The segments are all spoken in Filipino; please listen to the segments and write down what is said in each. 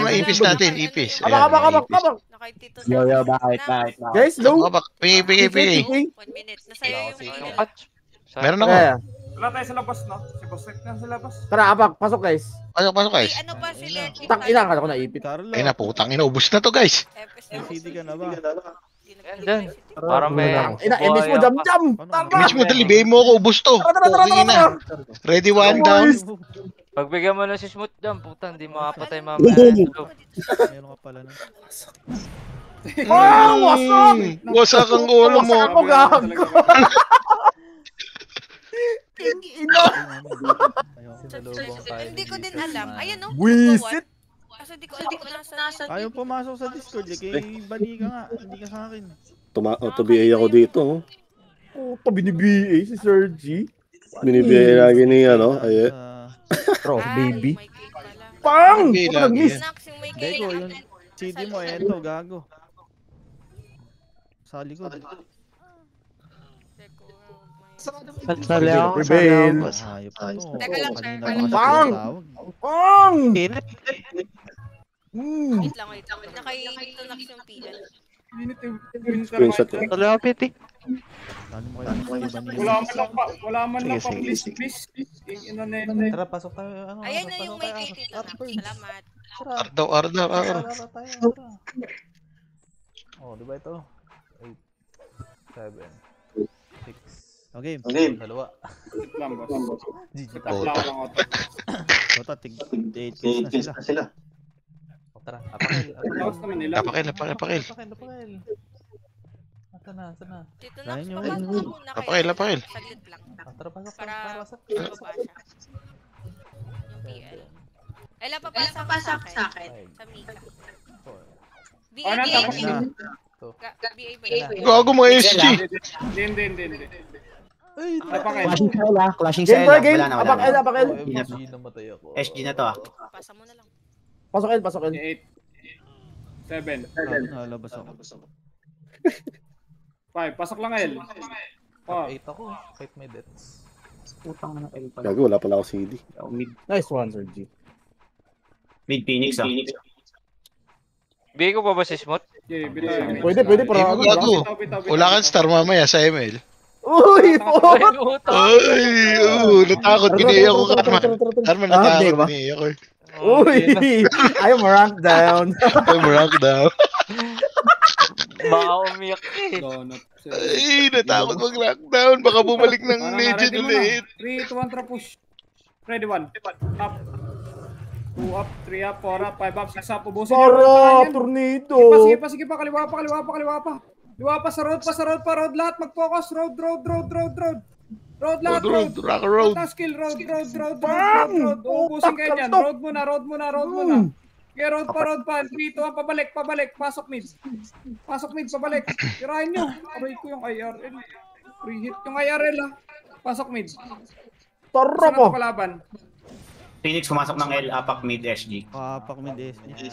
mga ipis natin, ipis. Abak. Yo, bakit? Guys, low. Pigay. 1 minute. Nasa'yo yung patch. Meron ako. Wala tayo sa labas, no? Si Bosek na sa labas. Tara, abak. Pasok, guys. Pasok guys. Ano ba sila? Tang ina, kala ko naipit. Ay na, putang ina, ubus na to guys. CD ka na ba? Yan. Parang may... Ina, image mo, jam. Image mo, dali, bigay mo ako, ubus to. Tara. Ready, one down. Pagbigyan mo na si Smooth dyan, putang, di makapatay mamaya. Meron ka pala na. Wasak! Wasak ang ulo mo. Wasak ako, gago. Ina! Hindi ko din alam. Ayan o. Wisit! Kasi di ko alam kung nasa. Ayaw pumasok sa Discord, kay Bani ka nga, hindi ka sa akin. Auto-BA ako dito. Oh, binibia si Sir G. Binibigay lagi ni ano, ayun. Cross baby. May cake pala. Pang! Okay, Puto nag-miss. Snacks yung may Deko, cake. yung CD mo, eto, gago. Sa likod. Sali ako. Rebel. Hayop pa to. Teka lang, sir. Kanina pa kasi Pang! tinatawag. Pang! Wait lang. Nakaitunak yung PL. Screenshot ko. Sali ako, Piti. Ano mo kayo mas kay Bani? Wala man lang pa, please. Tara, pasok tayo. Ayan na yung may cake dito. Salamat. Ardaw. Oh, di ba ito? 8, 7, 6. Okay, dalawa. GG tayo. Tota, tig-8 kills na sila. O, tara, Lapakil. Sana. Dito na. Kaya nyo. Lapakil. Saglit lang. Tara, pasok. Para baba siya. Yung PL. Ela, papasok sa akin. Sa Mika. BA ba yun? BA ba yun? Gago mga SG. Hindi. Clashing Game sa for Ella. game. Wala na. Abak L. namatay ako. SG na to ah. Pasa mo na lang. Pasok L. 8, 7, Nalabas ako. 5. Pasok lang, L. 8 ako, kahit may deaths. Putang na L pala. Gago, wala pala ako CD. Nice one, Sir G. Mid Phoenix ah. Bigay ko pa ba si Smooth? Okay, bitaw. Pwede para ano. Gago. Wala kang star mamaya sa ML. Uy, po! Ay, natakot. Binigay ako Carman, natakot. Binigay ako. Uy! I'm ranked down. Baka umiyak eh. Ay, natakot mag-lockdown. Baka bumalik ng legend ulit. 3, 2, 1, tara push. Ready, 1. Up. 2 up, 3 up, 4 up, 5 up, 6 up. Ubusin nyo. Para, tornado. Sige pa. Kaliwa pa. Liwa pa sa road pa. Road lahat. Mag-focus. Road lahat. Road. Skill. Road. Ubusin kayo dyan. Road muna. Okay, road pa. 3, 2, 1, pabalik. Pasok mid, pabalik. Tirahin nyo. Aray ko yung IRL. Pre-hit yung IRL ah. Pasok mid. Tara po. Kalaban. Phoenix pumasok ng L, apak mid SG. Papak mid SG.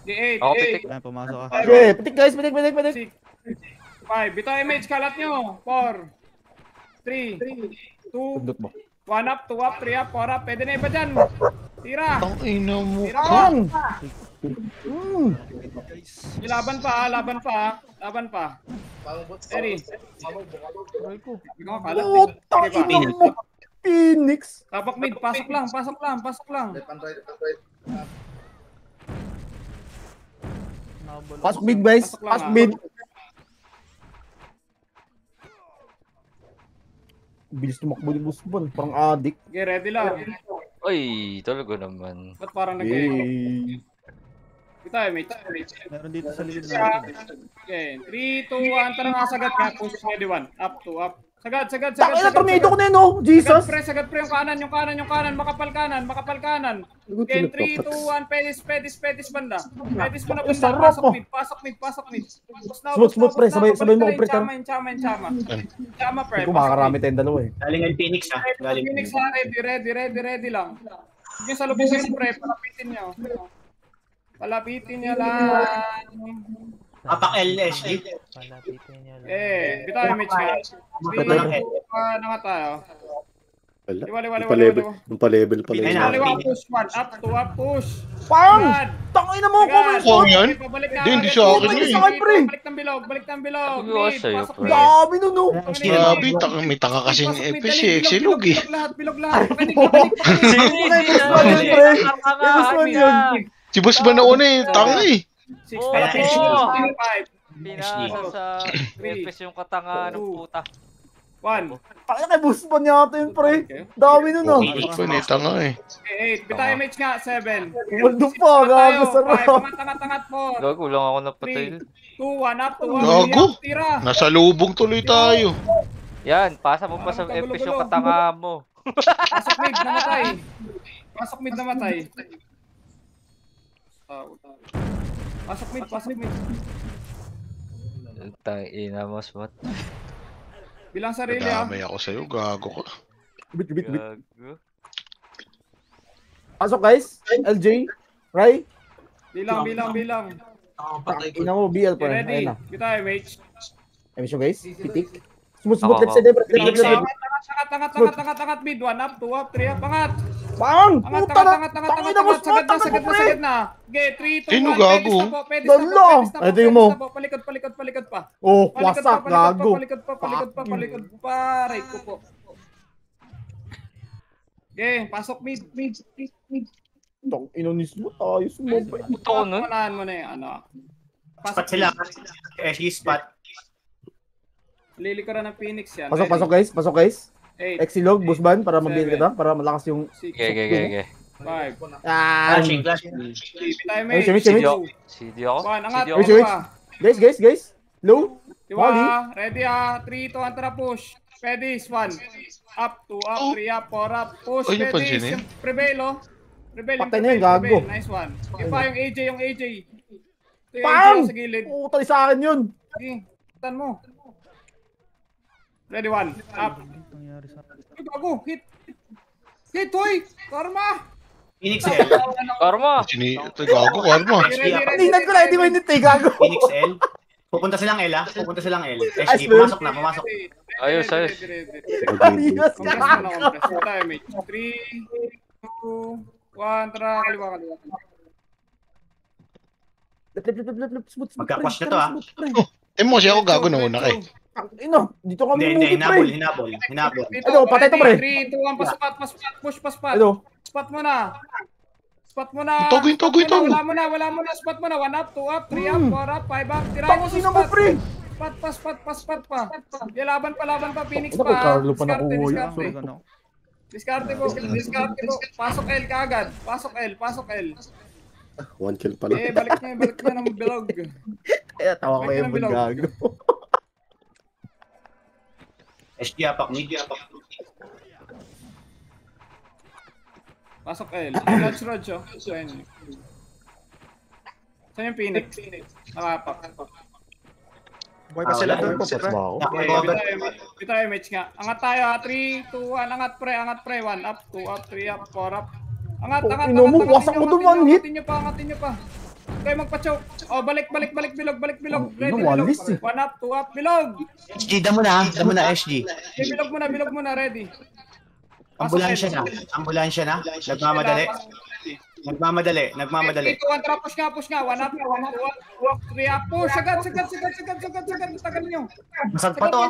D8. Ako pitik. Ayan, pumasok ka. Okay, pitik guys, pitik. 5. Bitaw image, kalat nyo. 4, 3, 2, 1 up, 2 up, 3 up, 4 up. Pwede na iba dyan. Tira. Ang ina mo. Pang! Laban pa. Ready. Putang ina mo, Phoenix. Tapak mid, pasok lang. Pasok mid guys, pasok mid. Bilis tumakbo ni Boss Bon, parang addict. Okay, ready lang. Ay, talaga naman. Ba't parang Kita image. Meron dito sa likod natin. Okay, 3, 2, 1. Tara nga sagad ka. Push ready 1. Up, 2 up. Sagad. Takina, tornado ko na yun, oh. Jesus. Sagad pre yung kanan. Makapal kanan. Okay, 3, 2, 1. Pedis banda. Pedis mo na banda. Pasok mid. Smooth pre, sabay mo pre. Chama pre. Kung makakarami tayong dalawa eh. Galing ang Phoenix ah. Phoenix ha, ready lang. Yung sa lubungin pre, palapitin niya lang. Apak L SG. Bitaw image ka. 3, 2, 1 na nga tayo. Wala. Liwa. Yung pa-level pala Ay, yun. na. Liwa, push, one, up, two, up, push. Pang! Agad. Tangin na mo ako, may Agad. Pang yan? Pabalik na. Hindi, hindi agad. sa akin Balik eh. sa akin, pre. Balik ng bilog. Sabi ko Mid, sa'yo, pasok pre. mid. Grabe no, no. Grabe, may taka kasing Pasok mid, FC, dali, Exilog eh. Bilog lahat. Pakinig. Si Boss ba nauna eh, tanga eh. Six, Oo. five, six, five, Pinasa sa Memphis yung katanga ng puta. one. Tangin na kay Busman yata yun, pre. Dami nun, no. Boss ba eh, tanga eh. Eight. Bitay image nga, seven. Waldo pa, gago sa rap. Angat, four. Gago lang ako napatay. Two, one up, two, Gago. Tira. Nasa lubong tuloy tayo. Yan, pasa mo pa sa Memphis yung katanga mo. Pasok mid, namatay. Pasok mid. Tangina mo, Smut. Bilang sarili ah. Nadamay ako sa'yo, gago ka. Bit. Gago. Pasok, guys. LJ. Ray. Bilang. Ina mo, BL pa rin. Ready? Ayun na. Bitay image. Ayun siya, guys. Pitik. Smooth, Ako. left side. Phoenix, Left. Angat, mid, one up, two up, three up, angat. Pang! Angat, Puta na! angat, Tangin na mo, sagad na, sagad mo, pre! sagad na. Okay, 3, 2, 1, Sino gago? pwede stop po. Ito yung mo. Palikod pa. Oh, wasak, gago. Palikod pa. Right ko po. Okay, pasok mid. Tang ina ni Smooth. Ayos mo. Puto ko nun. Unahan mo na yung ano. Spot sila. SG spot. Lilikuran ng Phoenix yan. Pasok, guys. 8, Exilog, Busban, para mabilis kita, para malakas yung... 6, Okay. 5. Ah! Flashing. Time Ay, mid. Shimmy. CD ako. Angat. CD ako. Wait. Guys. Low. Diwa, ready 3, 2, 1, tara push. Ready, 1. Up, 2 up, 3 up, 4 up, push. Oh, yung Ready, pansin eh. Prevail, oh. Prevail, Patay na yun, gago. Nice one. Iba yung AJ. Ito yung Pang! AJ sa gilid. Putay sa akin yun. Sige, tan mo. Ready, 1. Up. Ay, gago, hit. Hit, hoy! Karma! Phoenix L. Karma! Ito, gago, karma. Ready. Tingnan ko na, hindi mo hindi gago. Phoenix L. Pupunta silang L ah. Ayos, SG, man. pumasok. Ayos. Ready. Ayos Compress ka. mo na, compress. Time, 3, 2, 1, tara, kaliwa. Smooth. Magka-crush na to, ah. Eh mo siya ako gago na una kay. Ino, dito kami Hindi, movie, pre. hinabol. Ano, patay to, pre. 3, 2, 1, push, spot. Ano? Spot mo na. Itogo. Wala mo na. Spot mo na. 1 up, 2 up, 3 up, 4 up, 5 up. Tirahin mo sa Tangina mo, spot. pre. Spot pa. Di, laban pa. Phoenix Ako, pa. Carlo pa nakuha yun. Diskarte mo. Pasok L kaagad. Pasok L. 1 kill pala. Balik niya ng bilog. Kaya tawa ko yung gago. SG apak, mid. Pasok L. Rod, oh. Saan yung Phoenix? Nakapak. Buhay pa sila doon. Papas ba ako? Bitay image nga. Angat tayo, 3, 2, 1. Angat pre. 1 up, 2 up, 3 up, 4 up. Angat. Ino mo, wasak mo doon, one hit. Angatin nyo pa. Okay, magpa-choke. Oh, balik, bilog. Ready, walis eh. 1 up, 2 up, bilog. SG, damo na SG. Okay, bilog mo na, ready. Ambulansya na. Nagmamadali. 3, 2, 1, tara, push nga. 1 up, 2 up, 3 up, push. Sagad. Tagal nyo. Masag pa to.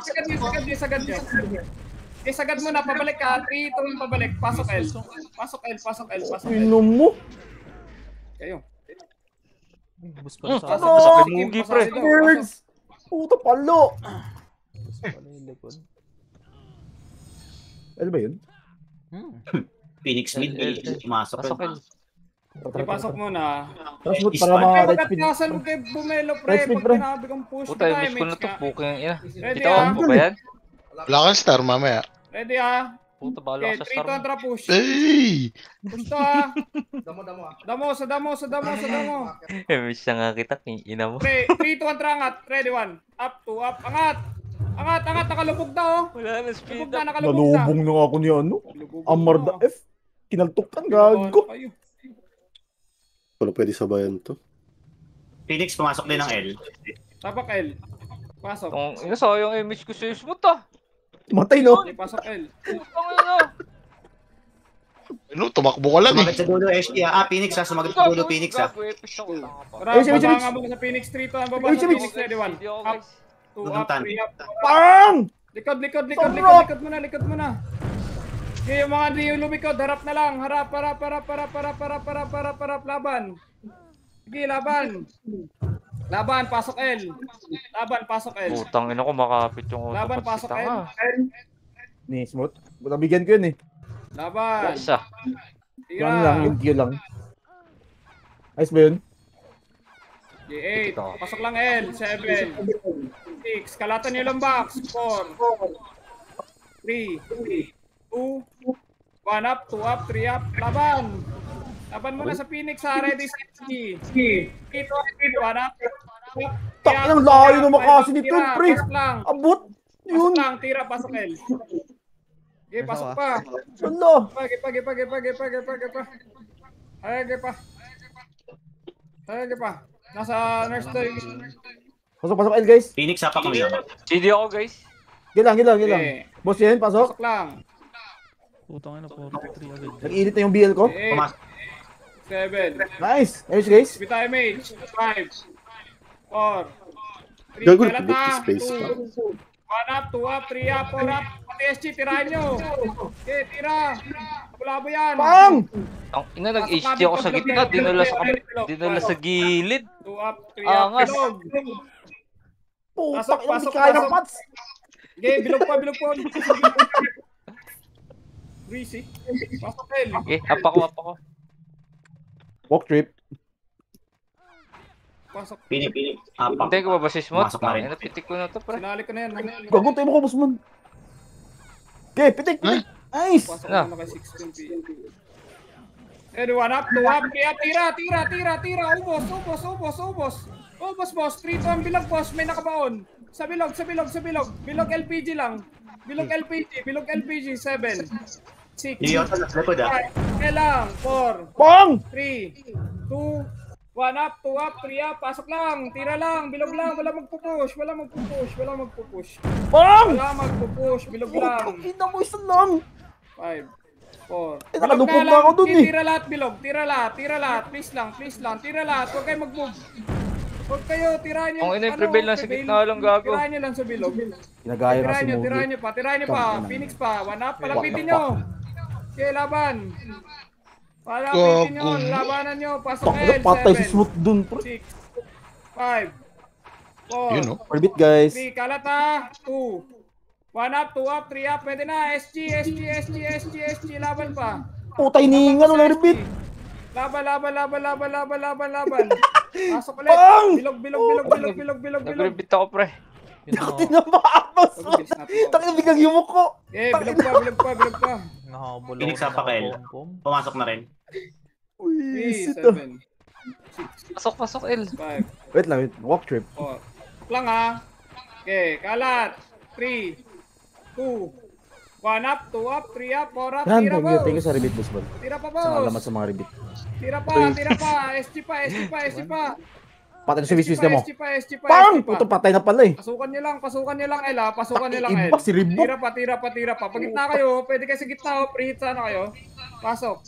Sagad nyo. Okay, sagad mo na, pabalik ka. 3, 2, 1, pabalik. Pasok L. Ino mo. Kayo. Masakit mugi, pre. Birds. Puta palo. Ano ba yun? Phoenix mid. Pumasok. Pasok L. Ipasok mo na. Smooth para mga red speed. Pagkatyasan mo kay Bumelo, pre. Red speed, Pag pre. sinabi kong push, Puta, miss ko na to. Puking ang ina. Ready, Bitawan mo ba yan? Wala kang star mamaya. Ready, Puta, bahala Okay, ka sa 3, 2, star mo. 1, tara, push. Hey! Push to, Damo. Miss na nga kita, king ina mo. Pre, 3, 2, 1, tara, angat. Ready, 1. Up, 2, up, angat. Nakalubog na, oh. Wala na speed up. Nakalubog na. Nalubong na ako ni ano. Amarda F. Kinaltukan, gago. Wala pwede sabayan to. Phoenix pumasok din ng L. Tapak L. Pasok. Sayang image ko sa Smooth ah. Matay, no? Okay, pasok L. Putang ina. Ano, tumakbo ka lang Sumagat eh. sa dulo, SG ah. Phoenix ha, sumagat sa dulo, Phoenix ha. Tara, baba nga muna sa Phoenix 3 to. Baba sa Phoenix ready 1. Up, 2 up, 3 up. Pang! Likod muna. Okay, yung mga hindi yung lumikod, harap na lang. Harap, laban. Sige, laban, pasok L. Putang ina ko makapit yung Laban, autopat si pasok L. tanga. Ni, smooth. Nabigyan ko yun eh. Laban. Isa. Yung ano lang, yung Q lang. Ayos ba yun? G8. Pasok lang L. 7. 6. Kalatan nyo lang box. 4. 3. 2. 1 up, 2 up, 3 up. Laban. Laban muna sa Phoenix ha. Ready, set, G. 1 up. Ang layo naman kasi nito, pre. Abot. Pasok Yun. lang, tira, pasok L. Okay, pasok pa. Salo. Page pa. Nasa nurse to. Pasok L, guys. Phoenix ha, pa kami naman. CD ako guys. Gilang. Okay. Boss yan, pasok. Pasok lang. Putang ina, 43 agad. Nag-init na yung BL ko. 8. 7. Nice. Ayos, guys. Bita MH. 5. 4. 3. Gago, Kalata. nag-book space pa. 1 up, 2 up, 3 up, 4 up. Pati SG, tirahan nyo. Okay, tira. Bulabo yan. Pang! Ang ina nag-HT ako sa gitna, dinala sa gilid. 2 up, 3 up. Angas. Bilog. Putak, yung di kaya ng pats. Okay, bilog pa. Breezy. Pasok L. Okay, apa ko. Walk trip. Pasok. Phoenix. Apa. Hintayin ko ba si Smooth? Pumasok na rin. Ina, pitik ko na to pre. Sinali ko na yan. Gagawin tayo mo ko, boss man. Okay, pitik. Nice. Pasok na kay 16 p.m. Ready, 1 up, 2 up, 3 up, tira. Ubos, boss. 3 to ang bilog, boss. May nakabaon. Sa bilog. Bilog LPG lang. Bilog LPG, 7. 6. Yung yota nasa likod ha. Kailang, 4. Pang! 3, 2, 1 up, 2 up, 3 up, pasok lang, tira lang, bilog lang, wala magpupush, Pang! bilog lang. Ina mo, isa lang. 5, 4. Eh, nakalupog na ako dun eh. Tira lahat, bilog, tira lahat, please lang, tira lahat, huwag kayo mag-move. Huwag kayo, tirahan nyo. Ang ina yung prevail lang sa gitna lang gago. Tirahan nyo lang sa bilog. Ginagaya na si Mogi. Tirahan nyo pa, Phoenix pa, 1 up, palapitin nyo. Okay, laban. Palapitin nyo, labanan nyo, pasok L, 7, Patay si Smooth dun, pre. 6, 5, 4, Yun, no? Orbit, guys. 3, kalata, 2, 1 up, 2 up, 3 up, pwede na, SG, laban pa. Putay hininga nung orbit. Laban. Pasok ulit. Pang! Bilog. Nag-repeat ako pre. Tinamakas. Takina biglang yumok ko. Eh, bilog pa. Nakahabol ako. Phoenix pa L. Pumasok na rin. Uy, 3, ito. 7, Pasok L. 5, Wait lang, walk trip. 4. Lang ha. Okay, kalat. 3, 2, 1 up, 2 up, 3 up, 4 up, Yan, tira thank you boss. sa rebit, boss man. Tira pa Sa alamat boss. sa mga rebit. Tira pa. SG pa. Patay na si Wiswis na mo. SG pa. Pang! Puto patay na pala eh. Pasukan nyo lang L. Pasukan nyo lang L. Iba si Ribok. Tira pa. Pag gitna kayo, pwede kayo sa gitna, pre-hit sana kayo. Pasok.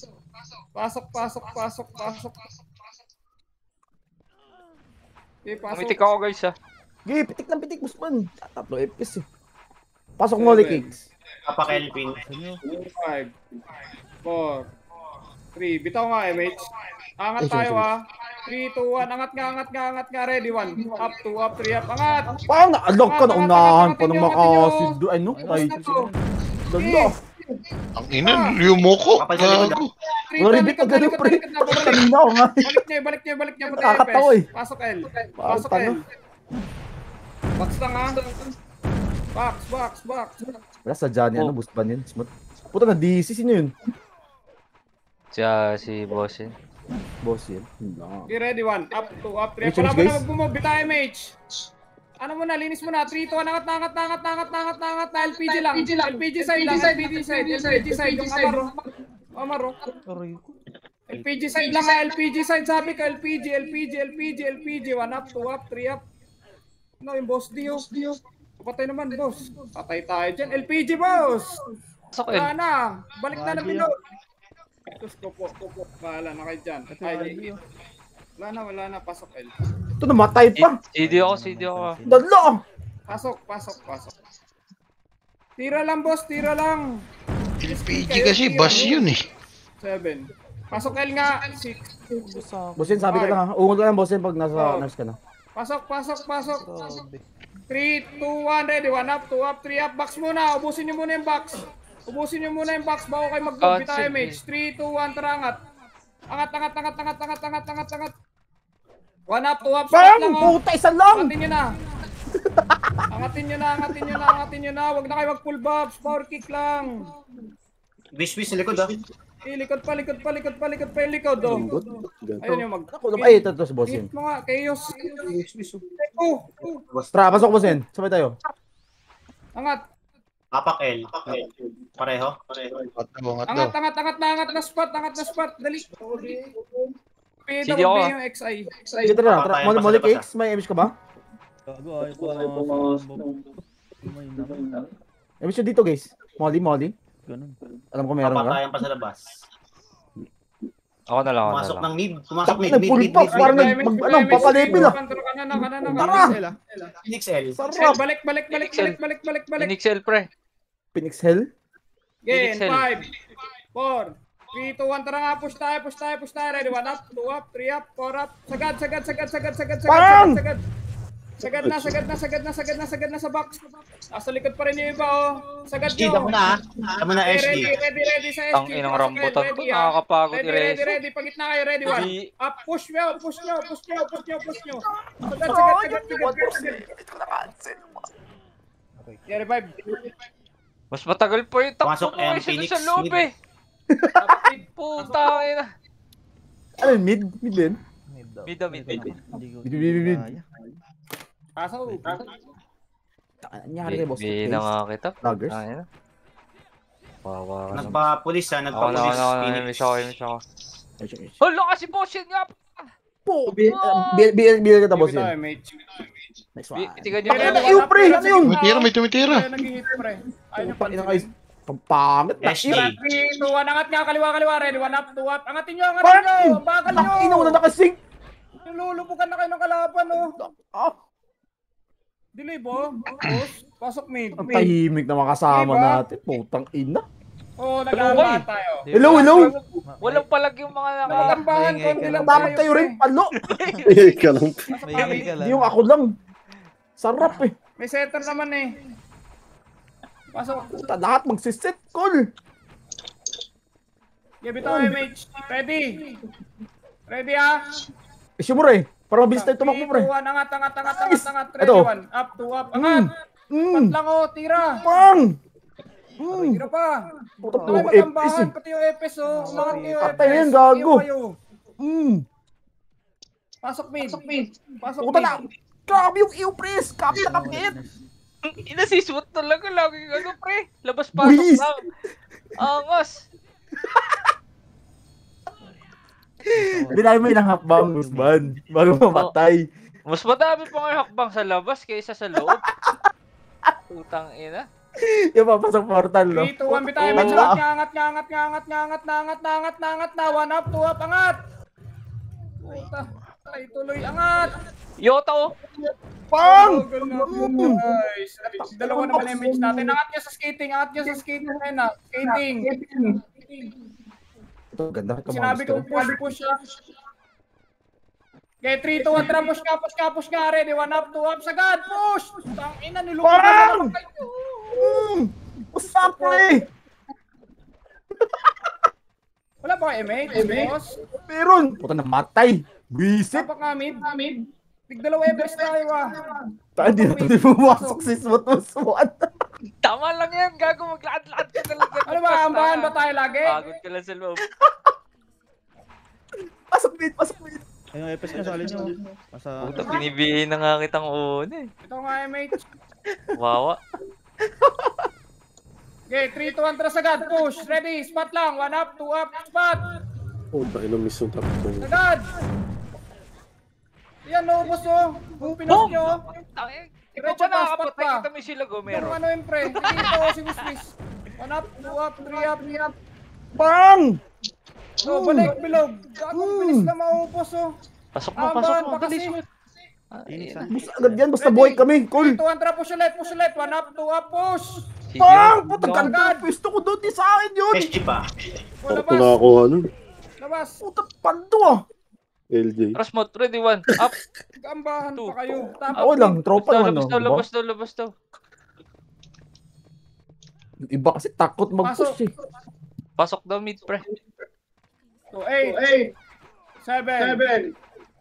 Okay, pasok. Umitik ako guys ha. Gigi, pitik lang pitik, boss man. Tatlo FPS eh. Pasok mo, Kings. Kapakail Phoenix. 5, 4, 3. Bitaw nga, MH. Angat tayo ha. 3, 2, 1. Angat nga. Ready, 1. Up, 2, up, 3, up. Angat. Pang, naalog ka na unahan pa ng makasid. Ano? Tayo. Lalo. Ang ina, yumoko. Gago. Wala rebit na ganun, pre. Kanina ako nga. Balik niyo. Nakakatawa eh. Pasok L. Tanga. Box lang ha. Box. Wala sa Johnny, ano, boost ban yun. Smooth. Puta na, DC, sino yun? Siya si boss yun. Boss yun. Okay, ready, 1. Up, 2, up, 3. Reach, Wala ba guys. na mag-move? Bita MH. Ano mo na, linis mo na. 3, 2, 1. Angat na. LPG lang. LPG side. Yung Amaro. LPG side lang ha. LPG side. Sabi ko, LPG. 1 up, 2 up, 3 up. Ano yung boss Dio? Patay naman, boss. Patay tayo dyan. LPG, boss. Pasok L. Wala na. Balik na bilog. Tus ko po. Bahala na kayo dyan. Ay, wala na. Pasok, El. Ito, namatay pa. CD ako. Dadlo. Pasok. Tira lang, boss. Tira lang. PG kasi, bus yun eh. 7. Pasok, El nga. 6. Bosin, sabi ka lang ha. Ungol ka lang, Bosin, pag nasa nurse ka na. Pasok. 3, 2, 1, ready. 1 up, 2 up, 3 up. Box muna. Ubusin nyo muna yung box. Bago kayo mag-go. Bita MH. 3, 2, 1, tara, angat. Angat. 1 up, 2 up. Bang! Puta, isa lang! Angatin nyo na. Huwag na kayo mag-pull bobs. Power kick lang. Wish sa likod ah. Likod pa yung likod, oh. Ayun yung Ay, ito si Bosin. hit mo nga, chaos. Tara, pasok, Bosin. Sabay tayo. Angat. Apak L. Pareho. Angat na spot. Dali. Sige ako, yung XI. Sige, tara. Molly Cakes, may image ka ba? Gago, ayaw ko Image yun dito, guys. Molly. Ganun. Alam ko meron ka. Papatayan pa sa labas. Ako na lang. Pumasok ng mid. Full box, parang papalepil ah. Tara. XL. Sarap. Balik. Inixel, pre. Phoenix Hell. Again, 5, 4, 3, 2, 1, tara nga, push tayo, ready, 1 up, 2 up, 3 up, 4 up, sagad na sa box. Nasa likod pa rin yung iba, oh. Sagad nyo. Tama na SG. Ready sa SG. Ang inang rambutan ko, nakakapagod ni Rez. Ready, pagitna kayo, ready, 1. Up, push nyo. Sagad. Okay, revive. Mas matagal pa yung takbo Pasok ko M, kasi Phoenix, sa loob mid. eh. Puta ina. Ano yun? Mid din? Mid. Mid. Pasok. Nangyari kay Boss. Bina nga kita. Loggers? Wawa ka naman. Nagpa-pulis ha. Ako na, miss ako. Hala kasi boss yun nga. Po! Bilang kita, Boss yun. Next one. Itigan nyo. Ano yung pre? Ano yung? May tumitira. Nag-hit, pre. Ayun yung Pangit na kayo. Pampangit na. SG. 3, 2, 1, angat nga, kaliwa, ready, 1 up, 2 up. Angatin nyo. Ang bagal nyo. Ang ina mo na nakasing. Lulubukan na kayo ng kalaban, oh. Ah, Delay po. Pasok mid. ang tahimik na makasama Diba? natin. Putang ina. Oo, nag-aambahan tayo. Hello. Walang palag yung mga Nag-aambahan, konti lang tayo. Dapat kayo rin palo. Ika lang. Hindi yung ako lang. Sarap eh. May setter naman eh. Pasok. Puta, lahat magsiset. Cool. Give it to MH. Ready ah. Issue mo rin. Para mabilis tayo tumakbo pre. 3, 2, 1, angat. Ready, Ito. 1 up, 2 up, angat. Pat lang oh, tira. Pang! Tira pa. Puta, Tayo puro mag-ambahan, FPS pati yung FPS oh. Umangat yung FPS. Patay yan, gago. Kayo. Pasok mid. Puta na. Grabe yung EU-press. Kapit na kapit. Inasiswat talaga lagi ano pre. Labas Buwis. pasok lang. Angas. Hindi namin may ilang hakbang, Guzman. Bago mamatay. Mas madami pa nga hakbang sa labas kaysa sa loob. Putang ina. Yung papasok portal, no? 3, 2, 1, bitay. Angat na. 1 up, 2 up, angat. Puta. Ay, tuloy, angat. Yota oh. Pang! Guys, dalawa naman image natin. Angat niya sa skating ngayon na. Skating. Ito, ganda. Ito, Sinabi ko push siya. Okay, 3, 2, 1, tara, push ka, ready, 1 up, 2 up, sagad, push! Tangina, nilukuhan na naman kayo. What's up, pre? Wala ba kayo boss? Meron. Puta, namatay. Visit. Sapak nga, mid. Tigdalawa ebres tayo Tayo, di na ito pumasok si Swat. Tama lang yan. Gago maglakad-lakad ka talaga. Ano ba, ambahan ba tayo lagi? Pagod ka lang sa loob. Pasok mid. Ayun, FPS nyo, salin nyo. Puta, pinibihin na nga kitang una eh. Ito nga, MH. Wawa. Okay, 3, 2, 1, tara, sagad, push, ready, spot lang, 1 up, 2 up, spot, Oh, dahil na miss yung tapos ko. sagad! Yan o, boss o, kung pinos nyo, Ikaw diretso pa pa, spot nakakapatay pa. kita may sila Yung Gomero. ano yun, pre, dito si Wiswis. 1 up, 2 up, 3 up, 3 up. Pang! So, balik, bilog. Gagong bilis na maupos, oh. Pasok mo, pasok mo. Ambahan pa Dali, kasi. Smith. Basta agad yan, basta buhay kami. Cool. 3, 2, 1, push ulit. 1 up, 2 up, push. Pang! Putang ganda. Pwesto ko doon. Di sa akin yun. SG pa. Sakto na ako, ano? Labas. Putang pando ah. LJ. Cross mode, ready, 1. Up. Gambahan pa kayo. Ako lang, tropa naman no. Labas daw. Yung iba kasi takot mag-push eh. Pasok daw mid, pre. So, 8, 7,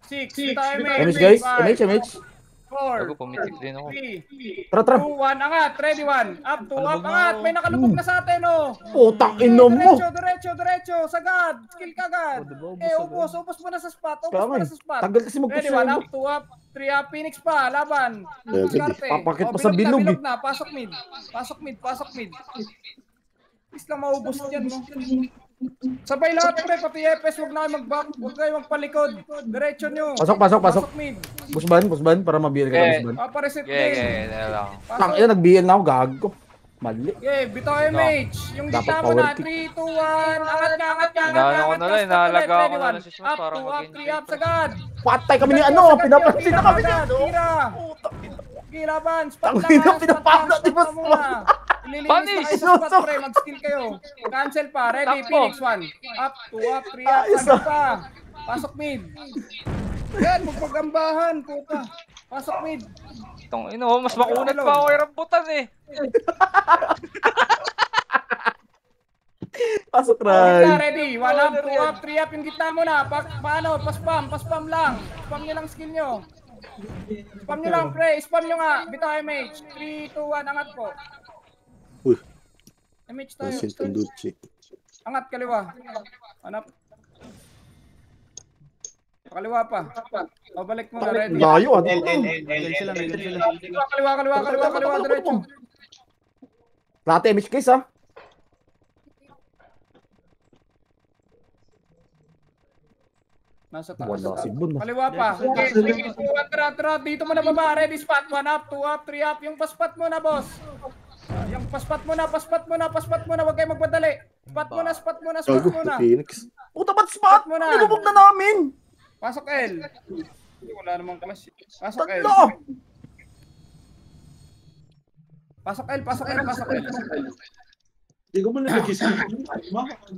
6, time, MH guys, MH. 4, Bago pumitik din ako. 3, Tara. 2, 1, angat, ready 1, up, 2, up, angat, may nakalubog na sa atin, oh. Putang inom mo. Diretso, sagad, skill kagad. Upos mo na sa spot, Tagal kasi mag-push Ready, 1 up, 2 up, 3 up, Phoenix pa, laban. Papakit pa sa bilog eh. Bilog na, pasok mid. Is lang maubos yan, no? Sabay lahat, pre, pati EPS, huwag na kayo mag-back, huwag kayo magpalikod. Diretso nyo. Pasok. Mid. Busban, para mabiyal ka na busban. Papareset Yeah, din. lang. Tang ina, nag-BL na ako, gago. Mali. Okay, bitaw MH. Yung Dapat gitna mo power na, kick. 3, 2, 1. Angat. Inaano ko na lang, inahalaga ako na lang si Smith Up, para 2 up, mag-engage. 3 up, sagad. Patay kami ni ano, pinapansin na kami niya. Tira. Gilaban, spot Tangina, lang. pinapalo, di ba? Ililinis na kayo sa spot, pre. Mag-skill kayo. Cancel pa. Ready, Takbo. Phoenix 1. Up, 2 up, 3 up, Ayos sagad pa. Pasok mid. Yan, magpagambahan, puta. Pasok mid. Itong ino, mas makunat pa ako yung rambutan eh. Pasok Gitna, Ray. ready. 1 up, 2 up, 3 up. Yung gitna mo na. Paano? Paspam lang. Spam nyo lang skill nyo. Spam nyo lang, pre. Spam nyo nga. Bitaw MH. 3, 2, 1. Angat po. Uy. MH tayo. Asin Tanducci. Angat, kaliwa. Hanap. Kaliwa pa. O, balik mo na. Ready. Layo ah. Kaliwa. Diretso. Lahat MH guys ah. Nasa taas. Wala si Bun. Kaliwa pa. Okay, 3, 2, 1, tara. Dito mo na baba. Ready, spot. 1 up, 2 up, 3 up. Yung paspat mo na, boss. Yung paspat mo na. Huwag kayo magpadali. Spot mo na. Phoenix. Puta ba't spot? Spot mo na. Nilubog na namin. Pasok L. Wala namang clash. Pasok L. Tanda. Pasok L. Hindi ko mo nag-isip.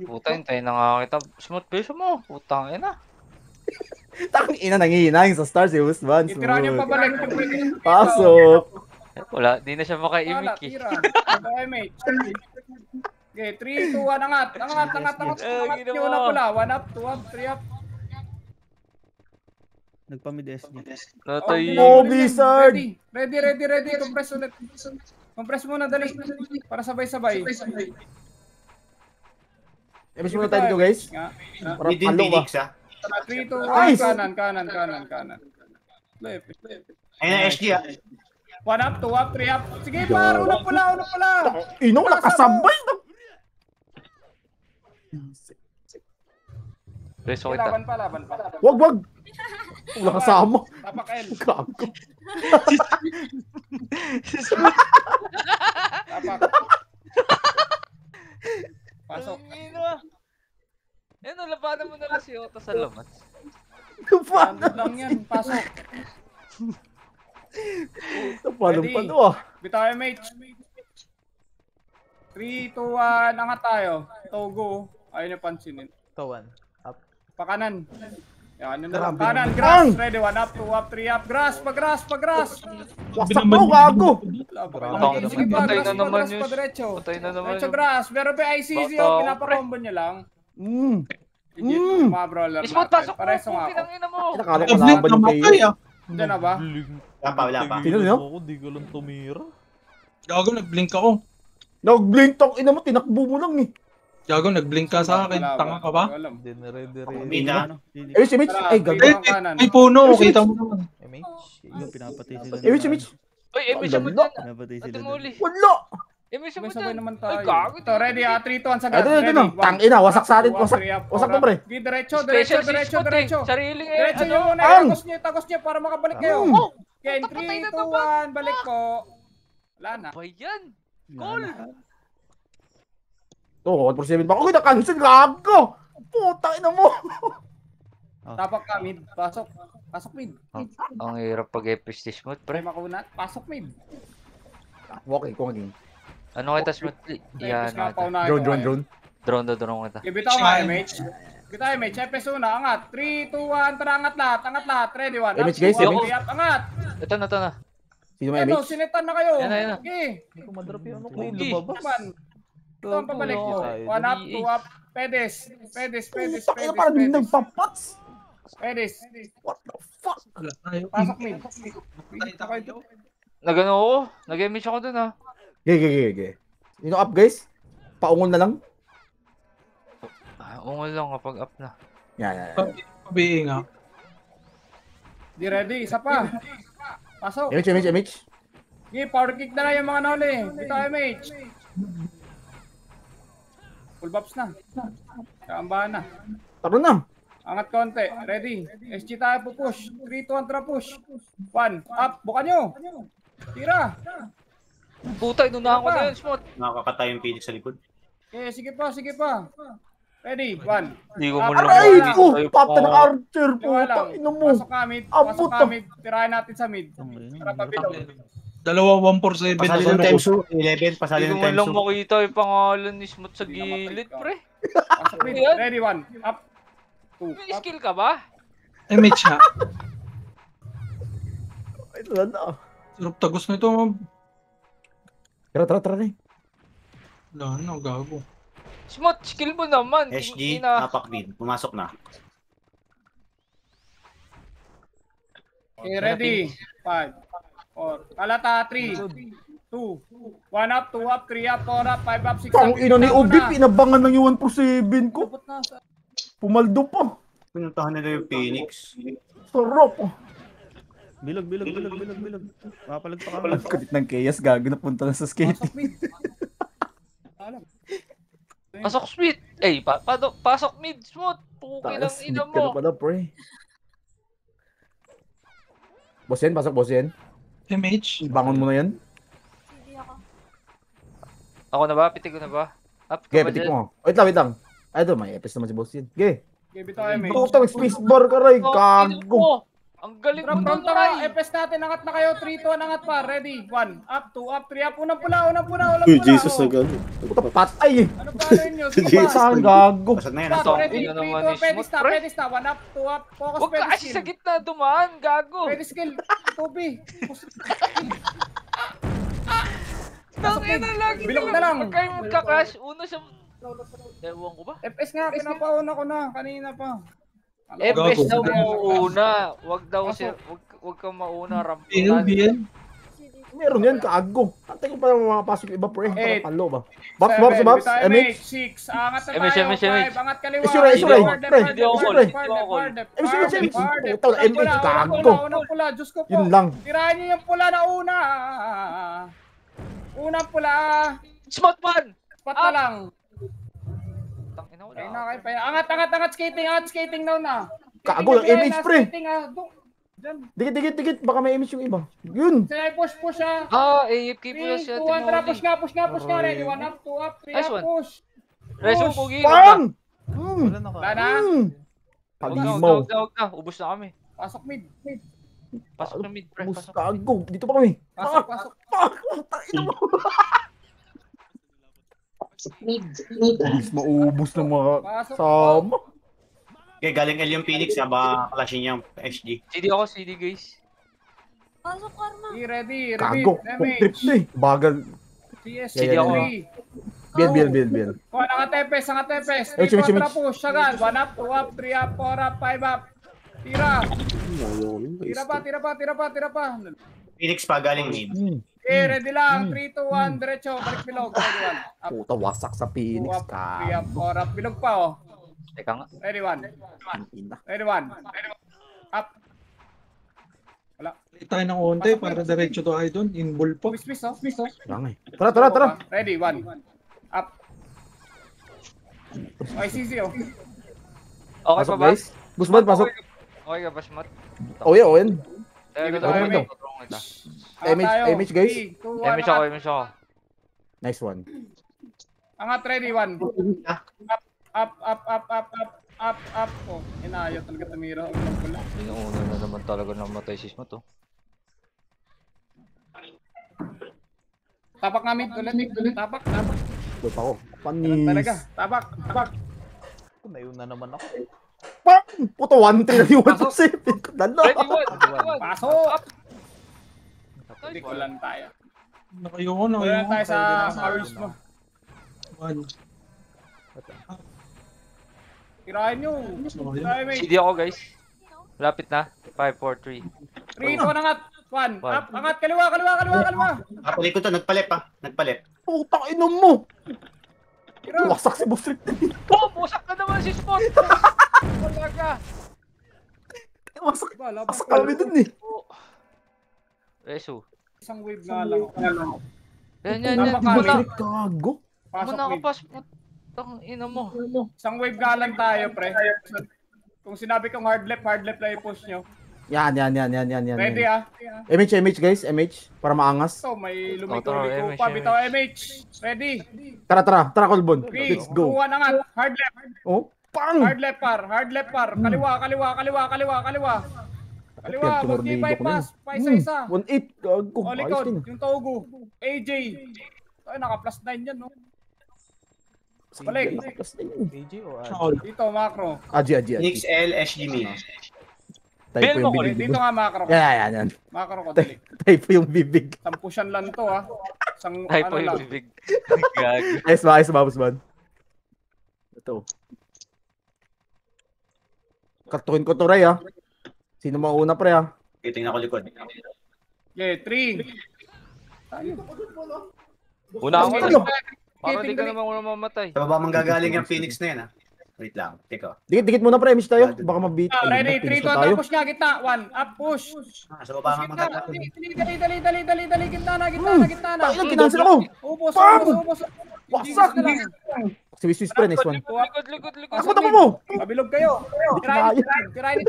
Puta, hintayin na nga kita. Smooth base mo. Putang ina. Tang ina, nangihinahing sa stars eh. Busban. Itira niyo pabalik. Pasok. Wala, di na siya makaimik eh. Tira. MH. Okay, 3, 2, 1, angat. Angat nyo na pula. 1 up, 2 up, 3 up. Nagpamid SG. Natay. Oh, Blizzard. Ready. Compress ulit. Compress muna, dali. Para sabay-sabay. MH muna tayo dito guys. Para Hindi din palo ba? Phoenix ah. 3, 2, Nice. 1, kanan. Left. Ayun na SG ah. 1 up, 2 up, 3 up. Sige, par. Ulo pula. Ino, nakasabay. Preso kita. Laban pa. Wag. Wala kasama. Tapak L. Gago. Tapak. Pasok. Ano, labanan mo na lang si Otto sa lamas. Standard lang yan. Pasok. Paano ah. Bitaw MH. 3, 2, 1. Angat tayo. Togo. Ayaw niya pansinin. Tawan. Up. Pakanan. Yan, yun na lang. Kanan, grass. Ready, 1 up, 2 up, 3 up. Grass. Wasak mo, gago. Sige pa, Patay grass na naman pa, yun. diretso. Patay na naman Diretso yun. grass. Pero pa ICC, Bata, pinapakombo niya lang. Legit, mga brawler Smooth, natin. pasok mo. Pareso nga ako. Putang ina mo. Nakala ko laban yung kayo. Diyan na ba? Wala pa. Sino? Di ko lang tumira. Gago, nag-blink ako. Nag-blink tong ina mo, tinakbo mo lang eh. Gago, nag-blink ka sa akin. Tanga ka ba? Mina. MH, ay gago. May puno, kita mo naman. MH. Yung pinapatay sila. MH. Uy, emission mo dyan. Pinapatay Ate sila. Muli. Wala. Emission mo Sabay dyan. naman Ay, tayo. gago. Ito, ready ah. 3, 2, 1, sagad. Ito na. Tangina, wasak sa atin. Wasak to pre. Diretso. Sariling Diretso ano. nyo muna. Tagos nyo para makabalik kayo. Okay, 3, 2, 1. Balik po. Wala na. Ba yan? Goal. Oh, 147 pa. Okay, na-cancel. Gago. Puta, ina mo. Tapak ka, mid. Pasok. Pasok mid. Ang hirap pag FST smooth, Pre, pre. makunat. Pasok mid. Okay, kung ano. Ano kita smooth? Yan, Nga, ito. paunahin Drone, ko drone, kayo. drone. Drone kita. Ibitaw nga, MH. Ibitaw, MH. FS una, angat. 3, 2, 1, tara, angat lahat. Angat lahat. Ready, 1. MH, guys, MH. Angat. Ito na. Sino may Ano, image? sinetan na kayo. Yan na. Okay. Hindi ko madrop yung ano ko. Ugi. Lumabas. Man. Ito ang pabalik nyo. 1 up, 2 up. Pedes. Puta, ina parang hindi nagpapats. Pedes. What the fuck? Wala tayo. Pasok mid. Nagano ako. Nag-image ako dun, ha. Gege. Sino up, guys? Paungol na lang? Ungol lang kapag up na. Yan. Pabiing nga. Di ready. Isa pa. Pasok. Image. Okay, power kick na lang yung mga nahuli. Ito, MH. Full buffs na. Kaambahan na. Taro na. Angat konti. Ready. SG tayo po push. 3, 2, 1, tara push. 1. Up. Buka nyo. Tira. Puta, inunahan ko na yun, smooth. Nakakatay yung Phoenix sa likod. Okay, sige pa. Ready. 1. Hindi ko mo lang. Aray ko! Pata ng archer. Puta, ina mo. Pasok ka mid. Pasok ka mid. Tirahin natin sa mid. Tara pa below. Dalawa 147. Pasalin ng Tensu. 11, Hindi pasalin ko ng man lang Tensu. makita yung pangalan ni Smooth sa gilid, pre. Pasok mid. Ready. 1. Up. 2. May Up. skill ka ba? Image ha. Ay, wala na. Sarap tagos na ito. Tara. Wala na, gago. Smooth, skill mo naman. SG, Ina. tapak mid. Pumasok na. Okay, ready. 5. 4. Kalata. 3. 2. 1 up, 2 up, 3 up, 4 up, 5 up, 6 up. Ang ina ni Obi, pinabangan ng yung 147 ko. Pumaldo pa. Pinuntahan nila yung Phoenix. Sarap. Bilog. Papalag pa kami. Walang kulit ng chaos, gago na punta na sa skate. Pasok mid. Alam. Pasok sweet. Pasok mid, Smooth. Puki lang Taas, ina hindi ka na mo. pala, pre. Boss yan, pasok boss yan. Image. Bangon mo na yan. Ako na ba? Pitig ko na ba? Up ka Okay, ba pitik dyan? mo. Wait lang. Ay, ito, may epis naman si boss yan. Okay. Okay, bitaw MH. Putang spacebar ka, Ray. Oh, Kago. ang galing Tara, mo pronto doon, ka. Ray. FS natin, angat na kayo. 3, 2, 1, angat pa. Ready. 1. Up, 2, up, 3 up. Unang pula. Uy, Jesus na gano'n. Puta, patay eh. Ano gano'n nyo? Sige Jesus. pa. Saan gago? Pasok na yan. Stop, Ito, ready. ina 3, naman 2, ni pedis Smooth, pre. na. 1 up, 2 up. Focus, Huwag ka pedis kasi sa skill. gitna dumaan, gago. Pedis skill. Tubi. Tangina lagi Bilog na lang. Pag kayo magka-crash, uno siya. Ewan ko ba? FS nga, pinapauna ko na. Kanina pa. FS daw Gago. mauuna. Wag daw siya, wag kang mauna, ramputan. BL. Meron yan, kago. Antay ko pa makapasok yung iba, pre. Eight. Para palo ba? Babs. MH. 6. Angat na MH, tayo. MH. 5. Angat kaliwa. Is your right? Hindi ako call. Puta, MH, kago. Unang pula. Diyos ko po. Yun lang. Tirahan niyo yung pula na una. Unang pula. Smart one! Pat na lang. Tangina ko Ay, na. nakay pa yan. Angat skating daw na. Kago ng MH, pre. Skating, Diyan. Dikit. Baka may MH yung iba. Yun. Sige, push siya. AFK po 3, na siya. 2, 1, tara, push nga. Ready, 1 up, 2 up, 3 Nice up, one. push. Reso, Push. Pogi. Bang! Wala na ka. Wala na. Wag Palimaw. na. Ubus na kami. Pasok mid. Pasok na mid, pre. Bus Pasok. kago. Dito pa kami. Pasok. Ina mo. Bilis maubos ng mga Pasok. sama. Okay, galing L yung Phoenix. Baka klashin niya yung SG. CD ako, CD guys. Pasok, Karma. Ready. Kago. Kung trip na eh. Bagal. CS. Sige ako. Biel. Oh, nakatepes. 3, Chimich. 4, push. Sagad. 1 up, 2 up, 3 up, 4 up, 5 up. Tira. Tira pa. Phoenix pa, galing mid. Ready lang. 3, 2, 1. Diretso. Balik bilog. Ready, 1. Up, Puta, wasak sa 2 Phoenix. up, 3 up, 4 up. Bilog pa, oh. Teka nga. Ready, 1. Ready, 1. Up. Wala. Tayo ng onte para diretso to idol. In ball po. Miss, oh. Langay. Tara. Ready, 1. Up. ICC, oh. Okay Pasok, pa ba? guys. Gusman, pasok. Okay ka ba, Smart? Oh, yan. Tayo Ito, MH. MH, guys. 3, 2, 1, MH ako, up. MH ako. Nice one. Angat, ready, 1. Up. Up. Oh, inayo talaga tumira. Inuuna na naman talaga namatay si Smut, oh. Tapak nga mid ulit. Tapak. Doon pa ako. Panis. Talaga. Tapak. Nayon na naman ako. Pang! Puto, 1-3 na yung 1-7. Dala. Ready, one. Pasok! Hindi ko lang tayo. Nakayoko. Wala tayo sa hours mo. 1. Tirahin nyo. Tirahin mo. CD ako, guys. Lapit na. 5, 4, 3. 3, 2, angat. 1. Up, angat. Kaliwa. Papalit ko to, nagpalip. Putang inom mo. Tira. Wasak si Boss Rick. Oh, busak na naman si Spot! Talaga. Wasak. Laban Wasak kami dun eh. Reso. Isang wave nga lang. Yan. Boss Muna. Rick, gago. Pasok Muna ka mid. pa, Spot. Tang ina mo. Isang wave nga lang tayo, pre. Kung sinabi kong hard left na i-push nyo. Yan. Ready ah. MH guys, MH. Para maangas. So, may lumiko MH. pa. Bitaw MH. Ready. Tara, Colbon. 3, Let's go. 2, 1, angat. Hard left. Oh, pang! Hard left par. Kaliwa. Mag-bypass. Pa isa. 1-8. Gago. O, Ayos likod. din. Yung Togo. AJ. Ay, naka-plus 9 yan, no? Balik. AJ o Dito, macro. Aji. Nix L, SG me. Typo yung Ulit, bibig. dito nga macro. Yan. Macro ko, dali. Typo yung bibig. Tampusyan lang to, ha. Isang, Ay ano po yung lang. bibig. Gag. Ayos ba, Boss Man? Ito. Kartukin ko to, Ray, ha. Sino mauna, pre, ha? Tingnan ko likod. Okay, 3. Una ako Ano? na. Para di ka naman ako mamatay. Sa baba manggagaling yung Phoenix na yan, ha? Wait lang, teko. Dikit muna, pre, MH tayo. Baka mabit. Ready, 3, 2, tayo. tapos nga, gitna. 1, up, push. Sa baba nga manggagaling. Dali, gitna na. Ilang kinansel ako. Ubos. Wasak! Swiss, pre, nice one. Likod. Takbo mo! Mabilog kayo. Tirahin it.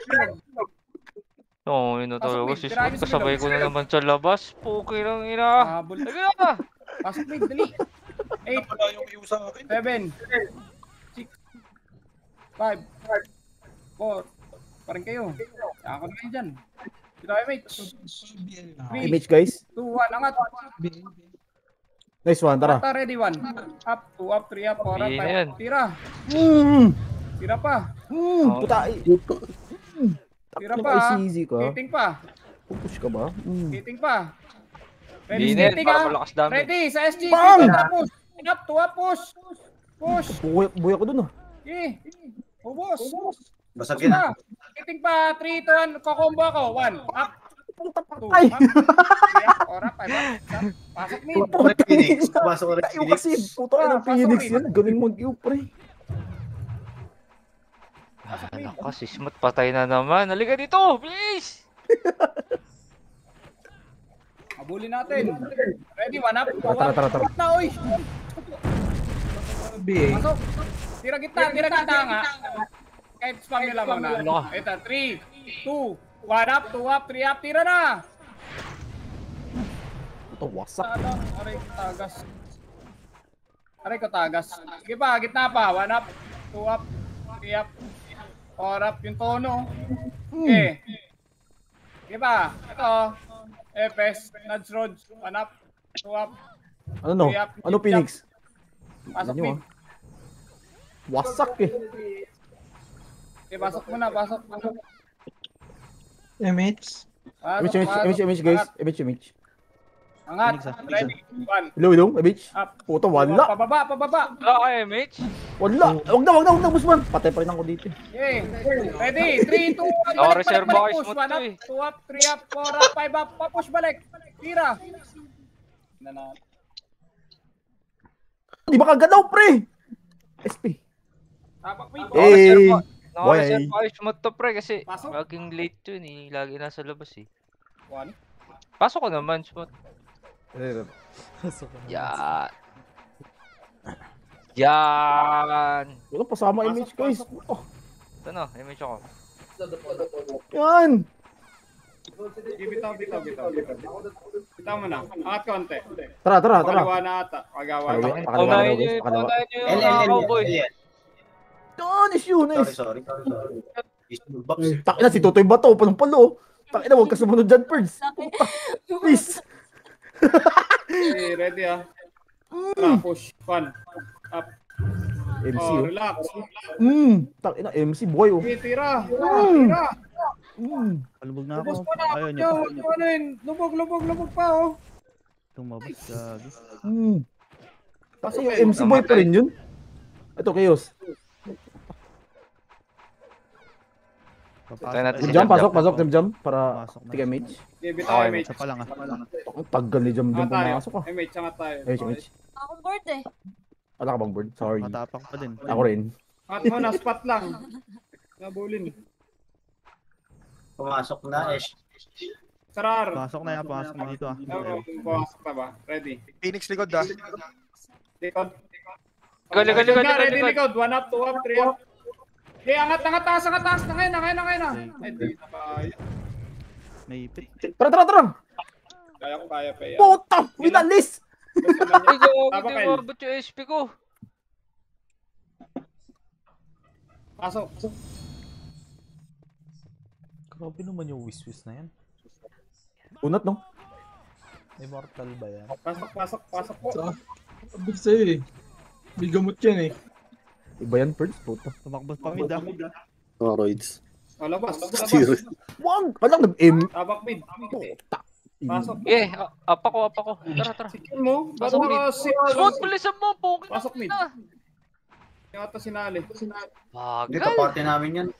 Oo, ino talaga si Tirahin Smut. it, Kasabay ko na naman sa labas. Puki lang ina. Habol. Sige na. Pasok mid, dali. 8, 7, 6, 5, 4. Parin kayo. Ako na kayo dyan. Tira MH. MH, guys. 2, 1, angat. Nice one, tara. Ready, 1. Up, 2, up, 3, up, 4, up, Hindi na yan. 5. Tira. Tira pa. Puta. Tira Takbo pa. ka, easy ka. Hitting pa. Pupush ka ba? Hitting pa. Hindi Ready, na yan. hitting Para ha. malakas dami. Ready, sa SG. Bang! Push. Up, 2, up, push. Push. Buhay ako dun, ah. Okay. Ubos. Basag yan, ha? Hitting pa. 3, 2, 1. Kakombo ako. 1. Up. 2. Ay! Up. 3, up. Ora, 5 up. Pasok mid. Red Phoenix. Pasok ko Red Tayo Phoenix. kasi, puto ka ng Phoenix yan. Galing mag-iw, pre. Ano ka si Smut, patay na naman. Halika dito, please. Abulin natin. Ready, 1 up. Tara. Na, oy. Pasok. Tira kita nga. Kahit spam nila muna. Ito, 3, 2, 1 up, 2 up, 3 up. Tira na. Puto, wasak. Aray ko tagas. Sige pa, gitna pa. 1 up, 2 up, 3 up, 4 up. Yung tono. Okay. Sige pa. Ito. FS, Nudge Road. 1 up, 2 up. Ano, no? Ano, Phoenix? Pasok Ano, mid. Wasak, eh. Okay, pasok muna. MH. MH, guys. MH. Angat. Ready. 1. Hello, MH. Up. Puto, wala. Pababa. Wala ka, MH. Wala. Wag na, Boss Man. Patay pa rin ako dito. Okay. Ready. 3, 2, 1. Naka-reserve ako, Smut 1 to, up, eh. 2 up, 3 up, 4 up, 5 up. Papush balik. Tira. Di ba kagalaw, pre? SP. Tapak mid. Eh. Naka-reserve ako, Smut to, pre, kasi Pasok. laging late yun eh. Lagi nasa labas eh. 1. Pasok ko naman, Smut. Yan. Yan. Wala, pasama MH, guys. Oh, Ito na, MH ako. yan. Bitaw. Bitaw mo na. Angat konti. Tara. Kaliwa na ata. Pagawa. Pakalawa. Unahin nyo yung L. cowboy. Nice yun, nice. Sorry. Takina si Totoy Bato, palang-palo. Takina, huwag ka sumunod dyan, Perds. Please. Okay, ready push. Fun. Up. MC, relax. Takina, MC, boy, Okay, tira. Palubog na Lubos ako. pa na. Ayaw niya pa. Lubog pa, oh. Tumabas, gagi. Kasi yung MC boy pa rin yun. Ito, Chaos. Jump, pasok, jump. Para tika MH. Okay, bitaw, MH. Isa pa lang Ang tagal ni jump pumasok ah. MH, angat tayo. MH. Ako board eh. Wala ka bang board? Sorry. Matapak pa din. Ako rin. Angat mo na, spot lang. Nabulin. Pumasok na, Sarar. Pasok na dito Pumasok na ba? Ready. Phoenix likod Likod. Likod. Ready, likod. 1 up, 2 up, 3 up. Okay, angat, taas. Nangay na. Ay, di na kaya. Naipit. Tara. Kaya pa yan. Puta! Winalis! Ay, gawa ko yung HP ko. Pasok. Grabe naman yung wiswis na yan. Unat, no? Immortal ba yan? Pasok po. Sabi sa'yo eh. May gamot yan eh. Iba yan, Perds, puta. Tumakbos pa mid Roids. Labas. Wag! Walang nag-M. Tabak mid. Puta. Pasok. Apa ko. Tara. Sikin mo. Ba't Pasok mid. naka-sit? Bilisan mo, pokey. Pasok mid. Yata sinali. Dito, party namin yan.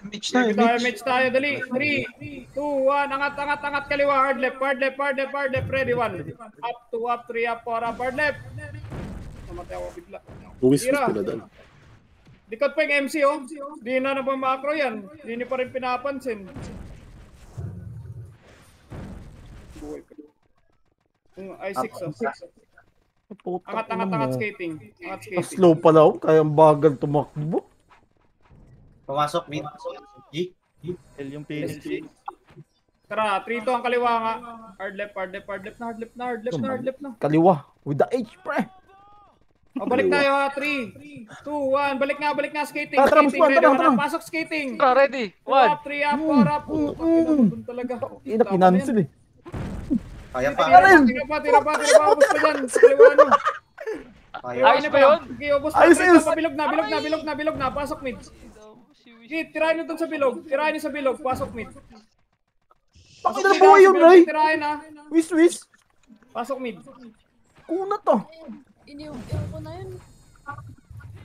Mitch na, Mitch tayo, dali. 3, 2, 1. Angat kaliwa. Hard left. Ready, 1. Up, 2 up, 3 up, 4 up. Hard left. Namatay ako bigla. Uwiswis pala dal. Likod pa yung MC, oh. Di na ba macro yan? Di pa rin pinapansin. Buhay pa. I6, oh. Angat skating. Slow pala ako, kaya ang bagal tumakbo. Pumasok, mid. Yung Phoenix. Tara, 3-2 ang kaliwa nga. Hard left na. Kaliwa, with the H, pre. O, balik tayo ha. 3, 2, 1. Balik nga, skating. Tara. Pasok skating. Ready. 2 up, 3 up, 4 up. Doon talaga. Pinansin eh. Kaya pa. Tira pa. Ubus pa dyan. Sa kaliwa nyo. Ayos ba yun? Okay, ubus pa. Bilog na. Pasok mid. Tirahin nyo dun sa bilog. Pasok mid. Bakit na buhay yun, Ray? Tirahin ha. Wis. Pasok mid. Kuna to. Iniwan ko na yun.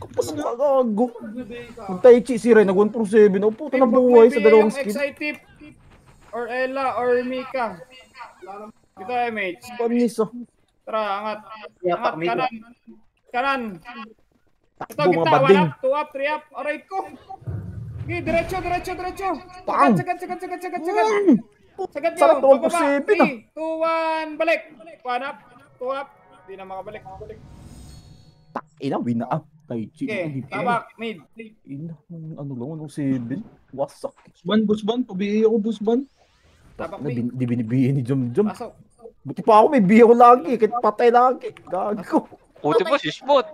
Kapos na gago. Kung Taichi si Ray, nag 1-7. O puta na buhay sa dalawang skin. Excited or Ella or Mika. Ito MH. Panis oh. Tara, angat. Kanan. Ito, Takbo mga gitna. bading. 1 up, 2 up, 3 up. Aray ko. Okay, diretso. Pang! Sagad nyo. Sarap to, Bababa. 1-7 3, 2, 1. Balik. 1 up, 2 up. Hindi na makabalik. Ina, win na. Taichi. Okay, tabak, mid. Ina, ano lang, 7. Wasak. Busban. Pabihi ako, busban. Tabak, Na, mid. di binibihin ni Jum. Pasok. Buti pa ako, may biyo lagi. Kahit patay lagi. Gago. Puti mo si Spot.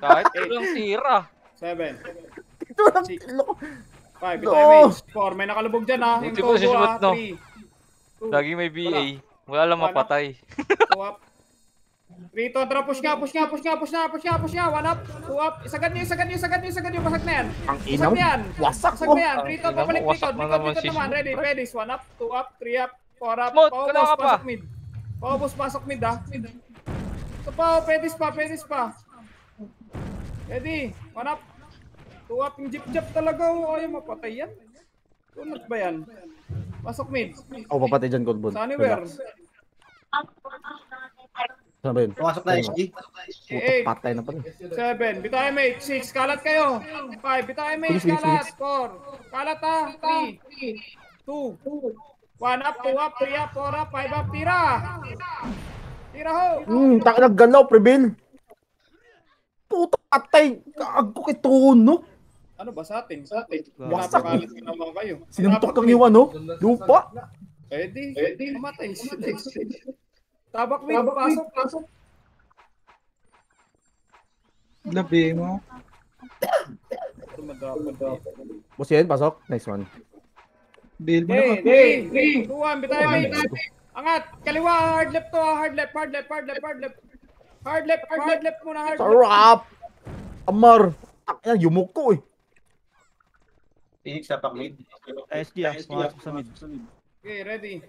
Kahit ilang tira. 7, Ito lang. 5, ito No. MH. 4, may nakalubog dyan ha. Buti mo si Spot, no? 3, 2, Lagi may BA. Wala lang mapatay. 2 up. 3 to, tara, push nga. 1 up, 2 up. Isagad nyo. Basag na yan. Ang Basag inaw. na yan. Wasak Basag ko. na yan. 3 to, pabalik Wasak likod. na naman si Naman. Ready. 1 up, 2 up, 3 up, 4 up. Smooth, kailangan ka pa. Pasok mid. Pasok mid ha. Ito pa, pedis pa. Ready. 1 up. 2 up. Yung jeep talaga. Ayaw mapatay yan. Tunod ba yan? Pasok mid. Ako papatay dyan, Goldbone. Sa anywhere. Saan ba yun? Pumasok na SG. Puta, patay na pala. 7. Bitaw MH. 6. Kalat kayo. 5. Bitaw MH. Kalat. 4. Kalat ha. 3. 2. 1 up, 2 up, 3 up, 4 up, 5 up. Tira ho. Taki naggalaw, prevail. Puta, patay. Gago kay Tono. Ano ba sa atin? Wasak. Napakalat ka naman kayo. Sinuntok kang yung ano? Lupa. Pwede. Mamatay. Tabak mid. Pasok. Labi mo. Boss yan, pasok. Nice one. Bail mo na ka. 3, 2, 1, bitay, mate. Angat, kaliwa, hard left to, hard left. Hard left muna, hard left. Sarap! Amar! Yan, yumok ko eh. Phoenix sa pak mid. SG ah, pumasok sa mid. Okay, ready.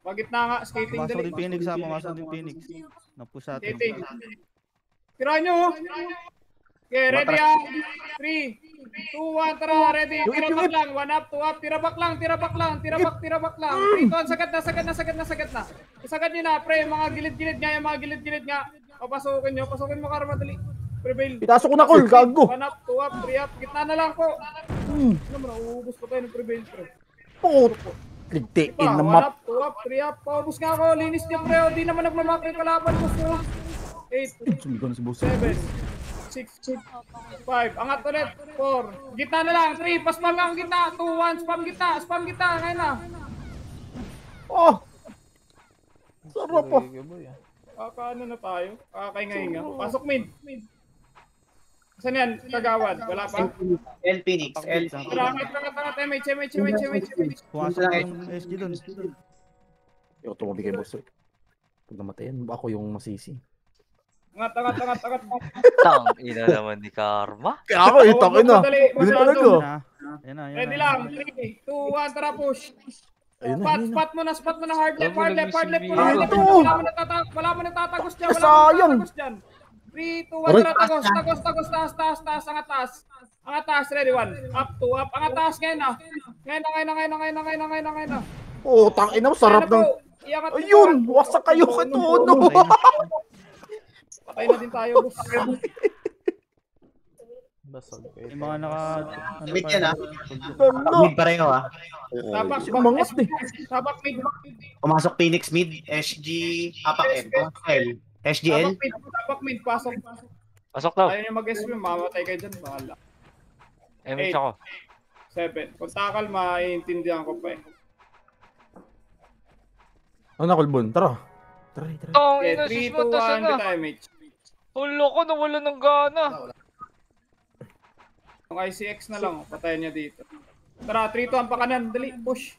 Pagitna nga, skating Pumasok dali. din Phoenix ah, pumasok din Phoenix. Napush sa atin. Skating. Tira nyo. Okay, ready ah. 3, 2, 1, tara, ready. Tira back lang, 1 up, 2 up, tira back lang. Tira back lang. 3, 2, 1, sagad na. Isagad nyo na, pre, mga gilid-gilid nga. Papasukin mo, Karma, dali. Prevail. Pitasok ko na, Col, gago. 1 up, 2 up, 3 up, gitna na lang po. Ano mo na, uubos pa tayo ng prevail, pre. Puto. Ligtiin na 1 map. up, 2 up, 3 up, paubos nga ako, linis niya, pre. Di naman nagmamakri kalaban mo, so. 8, Sumigaw na si boss. 7, 6, 5, angat ulit, 4, gitna na lang, 3, paspam nga ang gitna, 2, 1, spam gitna, ngayon na. Oh! Sarap po. Kakaano na tayo, kakainga-inga, pasok mid. Saan yan, kagawad, wala pa? L Phoenix. Angat, MH. Pumasok yung SG dun. Yung tumabi kay boss. Pag namatayan, ako yung masisi. Angat. Tang ina naman ni Karma. Kaya ako, itakin na. Ganun talaga. Yan na. Ready lang, 3, 2, 1, tara push. Ayun na. Spot mo na, hard left. Wala mo natatagos dyan. Sayang. 3, 2, 1, tara, tagos, taas, angat taas, ready, 1, up, 2, up, angat taas, ngayon na. Oh, tangin na, sarap ng... Ayun, wasak kayo katuno. Patay na din tayo, boss. Basag kayo. Yung mga naka... Mid yan ah. Ano? Mid pareho ah. Mangat eh. Tabak mid. Pumasok Phoenix mid. SG apak M. L. SGL. Tabak mid, pasok. Pasok daw. Ayaw nyo mag-SP, mamatay kayo dyan, bahala. MH ako. 7. Kung takal, maiintindihan ko pa eh. Ano na, Colbon? Tara. Tara. Tang Okay, ina, 3, sus 2, mo, 1, tasan na. bitay, mate. Hulo ko, nawala ng gana. Yung ICX na lang, patayin niya dito. Tara, 3, 2, pa kanan, dali, push.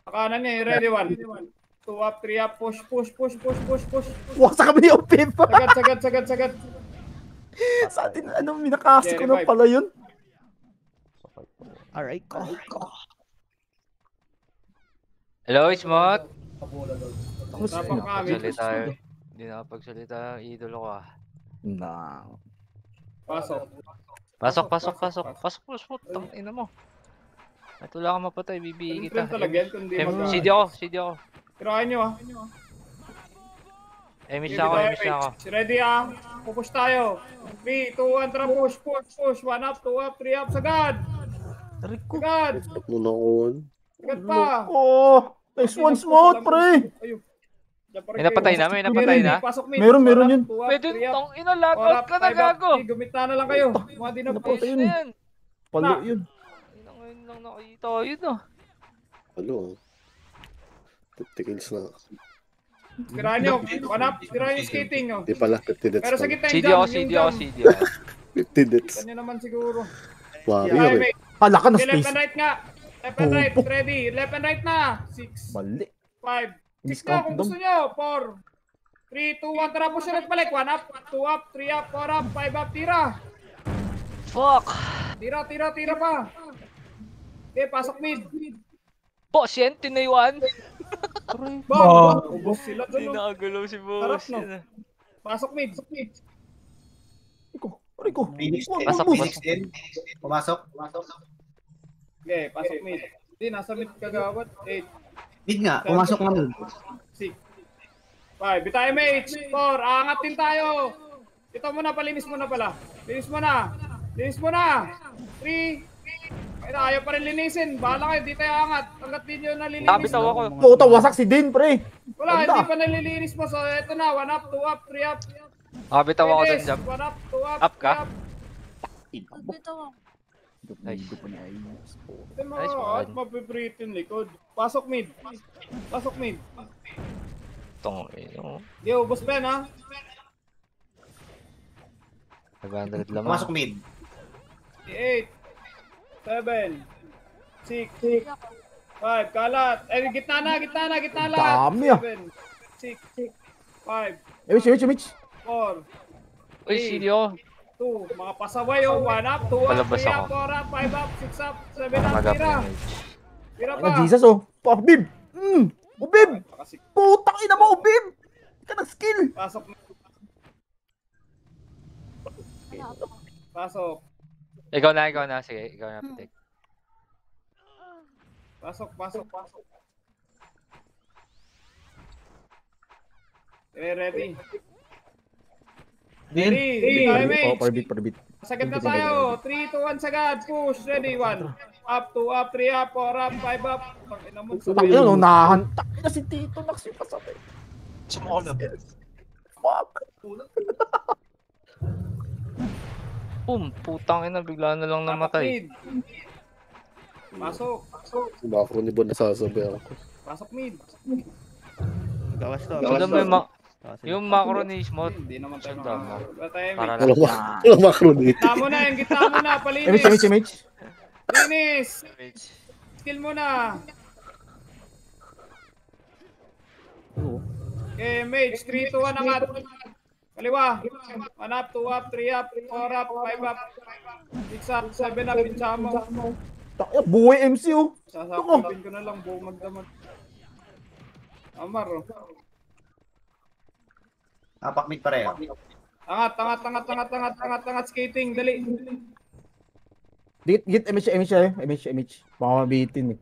Pakanan niya, ready, 1. 2 up, 3 up, push. Wasak kami ni Opip. Sagad. Sa atin, minakasi ko na pala yun. Alright ko. Hello, Ismot. Tapang kami. Hindi nakapagsalita ang idolo ko ah. Na. Pasok. Pasok, Tang ina mo. At wala kang mapatay, bibigyan kita. Talaga yan, kundi CD ako. Tirahan nyo ah. MH na ako. Ready ah. Pupush tayo. 3, 2, 1, tara push. 1 up, 2 up, 3 up, sagad. Sagad Muna ko. pa. Oh, nice one, Smooth, pre. May napatay na? Pasok mid. Meron yun. Pwede, tang ina, lagout ka na gago. Gumita na lang kayo. Mga di na push. Napatay yun. Palo yun. Ngayon lang nakita yun ah. Ano? 50 kills na. Tirahan nyo. 1 up. Tirahan yung skating nyo. Di pala, 50 deaths Pero sa pala. gitna CD yung ako. jump. 50 deaths. Kanya naman siguro. Warrior eh. Pala ka na Okay, left space. and right nga. Left and right. Ready. Left and right na. 6, Mali. 5. 6 Discount na kung daw. gusto nyo. 4, 3, 2, 1. Tara push ulit balik. 1 up. 2 up. 3 up. 4 up. 5 up. Tira. Fuck. Tira pa. Okay, pasok mid. Boss yan, tinaywan. Bang! Ubos sila Hindi doon. nakagalaw si Harap, boss. no? Pasok mid. Rico. Phoenix Pasok. din. Pumasok. Okay, pasok mid. Hindi, nasa mid kagawad. 8, Mid nga. Pumasok nga mid. 6, 5. Bitay mage. 4. Aangat din tayo. Ito muna, palinis mo na pala. Linis mo na. 3. Ayaw pa rin linisin. Bahala kayo, di tayo angat. Hanggat di nyo nalilinis. Nakabitaw ako. Puta, wasak si Din, pre. Wala, hindi pa nalilinis mo. So, eto na. 1 up, 2 up, 3 up. Nakabitaw ako dun, Jab. 1 up, 2 up. Up ka? Nice. Ito mo, Nice one. at mapiprito yung likod. Pasok mid. Tong ino. Yo, boss Ben ha. 500 lamang. Pumasok mid. 8, 7, 6, 5, kalat. Eh, gitna na lahat. Dami ah. 7, 6, 5, Image. 4, Uy, sino? 2, mga pasaway oh. 1 up, 2 up, Palabas 3 up, ako. 4 up, 5 up, 6 up, 7 up, Magap tira. na image. Tira Ano, pa. Jesus oh. Bib. Bib. Putang ina mo, Bib. Ka ng skill. Pasok. Ikaw na. Sige, ikaw na, Pitek. Pasok. Ready. Oh, per bit. Sagad na tayo. 3, 2, 1, sagad. Push. Ready. 1. Up, 2 up, 3 up, 4 up, 5 up. Tangina mo. Tangina no, nahantak na si Tito Nax yung kasabay. Fuck. Putang ina, bigla na lang namatay. Pasok. Macro ni Bon nasasabi ako. Pasok mid. Gawas to. Alam mo yung macro ni Smot. Hindi naman tayo Tama. Para Para lang. Walang macro dito. Gitna mo na, yung gitna mo na. Palinis. Image. Linis. Skill mo na. Okay, mage. 3, 2, 1, angat. Kaliwa. 1 up, 2 up, 3 up, 4 up, 5 up, 6 up, 7 up, pinsa mo. Takya, buhay MC oh. Sasakopin ko na lang, buong magdamag. Amar oh. Apak mid pareho. Angat, skating, dali. Git image. Baka mabitin eh.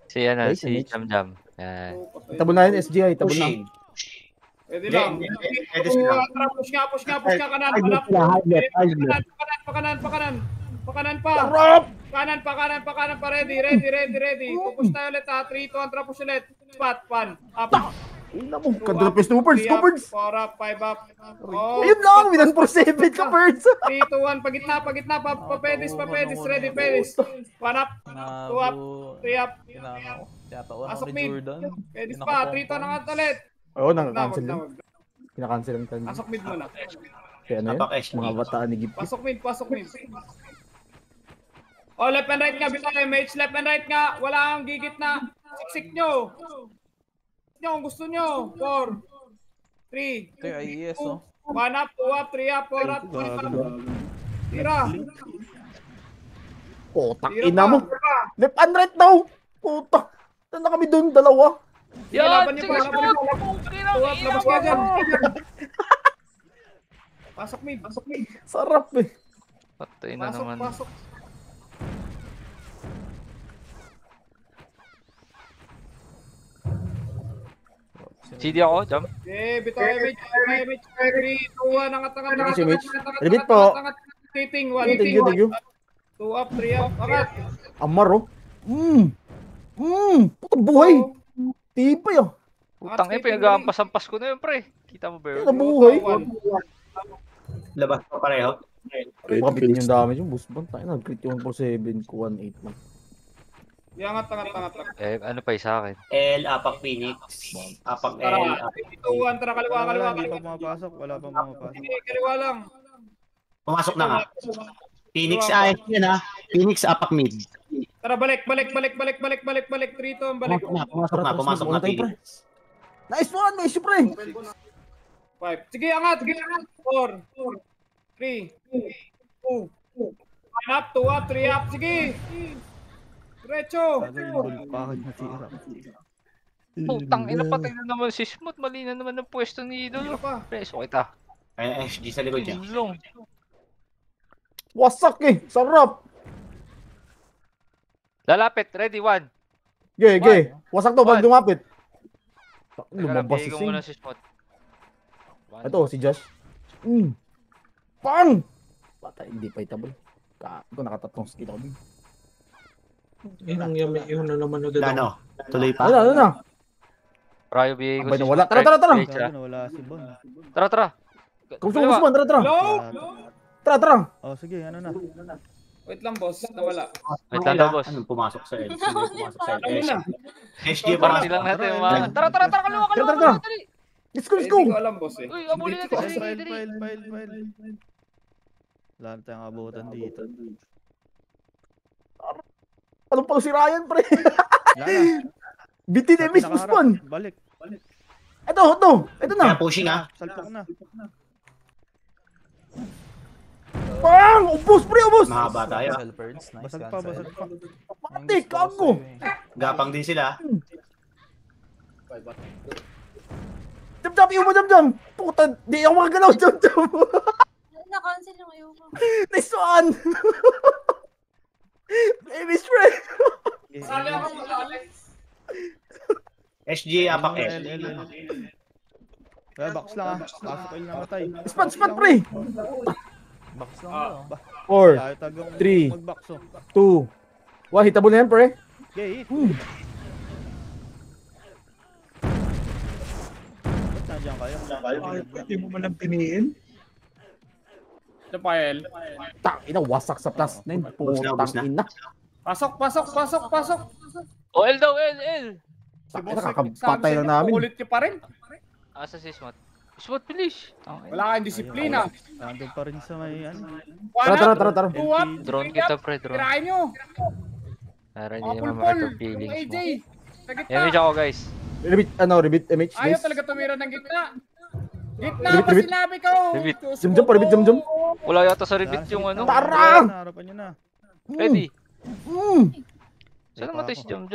Si Jam. Yan. Itabon na yun, SGI. Itabon na. Pwede lang. Push nga, kanan. Pakanan pa. Kanan pa. Ready. Pupush tayo ulit ha. 3, 2, 1, trapos ulit. Spot, 1, up. Ina mo, kadalapis to birds. 4 up, 5 up. Ayun lang, winan for 7 ka birds. 3, 2, 1, pagitna. Papedis. Ready, pedis. 1 up, 2 up, 3 up. Pasok mid. Pedis pa, 3, 2, 1, angat ulit. Oo, naka-cancel yun. Kinakancel ang kanina. Pasok mid muna. Kaya ano yun? Mga bataan ni Gip. Pasok mid. Oh, left and right nga, bitay, mage, left and right nga. Wala kang gigit na. Siksik nyo. Kung gusto nyo. 4, 3, Ito yung IES, oh. 1 up, 2 up, 3 up, 4 up, 5 up. Tira. Putak ina mo. Left and right daw. Putak. Saan na kami doon? Dalawa. Yan! Sige, Sige, Smot! labas ka dyan. Pasok mid. Sarap eh. Patay na naman. Pasok. CD ako, Jam. Okay, bitaw image. 3, 2, 1, angat. Image. Repeat po. Skating, 1, Thank you. 2 up, 3 up, angat. Amar oh. Putang buhay. Tipay ah. Putang pinag-aampas-ampas ko na yun, pre. Kita mo ba yun? Nabuhay. Labas pa pareho. Baka bitin yung damage yung boost band. Tayo na, crit yung 147 ko 1-8 lang. Angat. Ano pa isa akin? L, apak Phoenix. Apak L. Tuwan, tara kaliwa. Hindi pa pumapasok. Wala pa pumapasok. Kaliwa lang. Pumasok na nga. Phoenix, yun ha. Phoenix, apak mid. Tara, balik. 3, 2, balik. Pumasok na Phoenix. Nice one, nice pre. 5. Sige, angat. 4, 3, 2, 1 up, 2 up, 3 up. Sige. Diretso. Putang ina, patay na naman si Smooth. Mali na naman ang pwesto ni Idol. Preso kita. Ay, SG sa likod niya. Wasak eh. Sarap. Lalapit. Ready, 1. Ge. Wasak to pag lumapit. Lumabas Bigay si ko Sing. muna si Smooth. Ito, si Josh. Pang! Bata, hindi pa itabol. Ito, nakatatlong skill ako din. Yun na naman agad. Ano? Tuloy pa? Ano na? Rayo, bigay ko Abay na wala. Tara. Wala si Bon. Tara. Kung gusto mo, tara. Tara. Oh, sige, ano na. Wait lang, boss. Nawala. Wait lang, boss. Anong pumasok sa L? Sino pumasok sa L? SG Party lang natin. Tara. Kaliwa. Tara. Let's go. Hindi ko alam, boss eh. Uy, abuli natin si File. Dali. Wala na tayong abutan dito. Anong pang si Ryan, pre? Wala na. Bitin na miss spawn. Balik. Ito na. Kaya pushing ha. Salpok na. Bang! Ubus, pre, ubus! Mahaba tayo. Basag pa. Matik, ako! Gapang din sila. Jam, iyo mo, jam! Puta, di ako makagalaw, jam! Na-cancel yung ayaw ko. Nice one! Baby friend! SG, apak eh. Box lang ha. Pasok kayo namatay. Spot, pre! Box lang daw. 4, 3, 2, 1, hitable na yan, pre. Okay. Ba't nandiyan kayo? Pwede mo man lang piniin? Rafael. Tangina, wasak sa plus 9. Putang ina. Pasok. O, L daw, L. Tangina, kakapatay lang namin. Kulit niyo pa rin. Asa si Smot? Smot, bilis. Wala kayong disiplina. Nandun pa rin sa may ano. Tara. Drone kita, pre, drone. Tirahin nyo. Para hindi Mga naman pulpol. makapag-feelings Yung AJ. mo. Sa gitna. Image ako, guys. Rebit MH, Ayaw guys. talaga tumira ng gitna. Gitna Rebit, pa rebit. sinabi ko. Rebit. Jam, pa, rebit, jam. Wala yata sa repeat yung ano. Tara! Harapan nyo na. Ready? Saan namatay si Jam?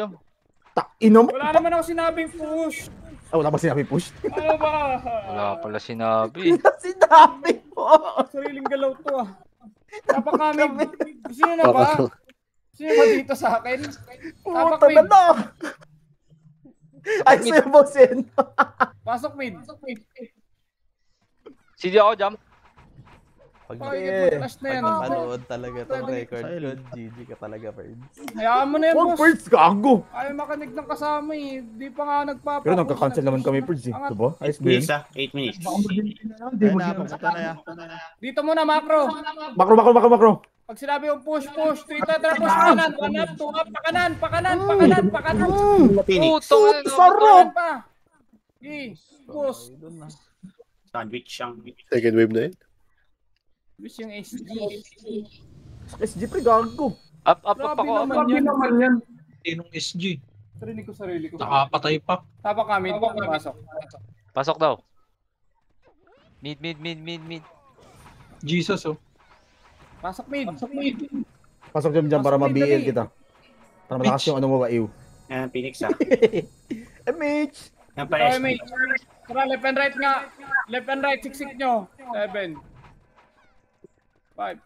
Ina mo. Wala naman ako sinabing push. Wala ba sinabi push? Ano ba? Wala pala sinabi. Sinabi mo. Sariling galaw to ah. Napakami. Sino na ba? Sino ba dito sa akin? Puta na na. Ay, sa'yo boksin. Pasok mid. CD ako, Jam. Pag Flash na yan. napanood talaga itong Pwede. record ko, GG ka talaga, Ferds. Hayaan mo na yan, Huwag boss. first, gago. Ayaw makinig ng kasama eh. Di pa nga nagpapapush. Pero nagka-cancel naman kami, Perds, eh. Diba? Ayos ba yun? Please ha, 8 minutes. Ay na, papunta na yan. Dito muna, macro. Makro. Pag sinabi yung push. 3 tetra push kanan. 1 up, 2 up, pakanan. Puto, Sarap! pa. Okay, push. Sandwich ang... Second wave na yun. Push yung SG. SG, pre, gago. Up Grabe ako. naman yan. yan. Tinong SG. Sarili ko. Nakapatay pa. Tapa kami. Pasok. Pasok daw. Mid. Jesus, oh. Pasok mid. Pasok dyan para ma-BL kita. Para malakas yung ano mo ba, ew. Yan, Phoenix ha. MH! Yan pa Okay, SG. mate. Tara, left and right nga. Left and right, siksik nyo. 7. 5.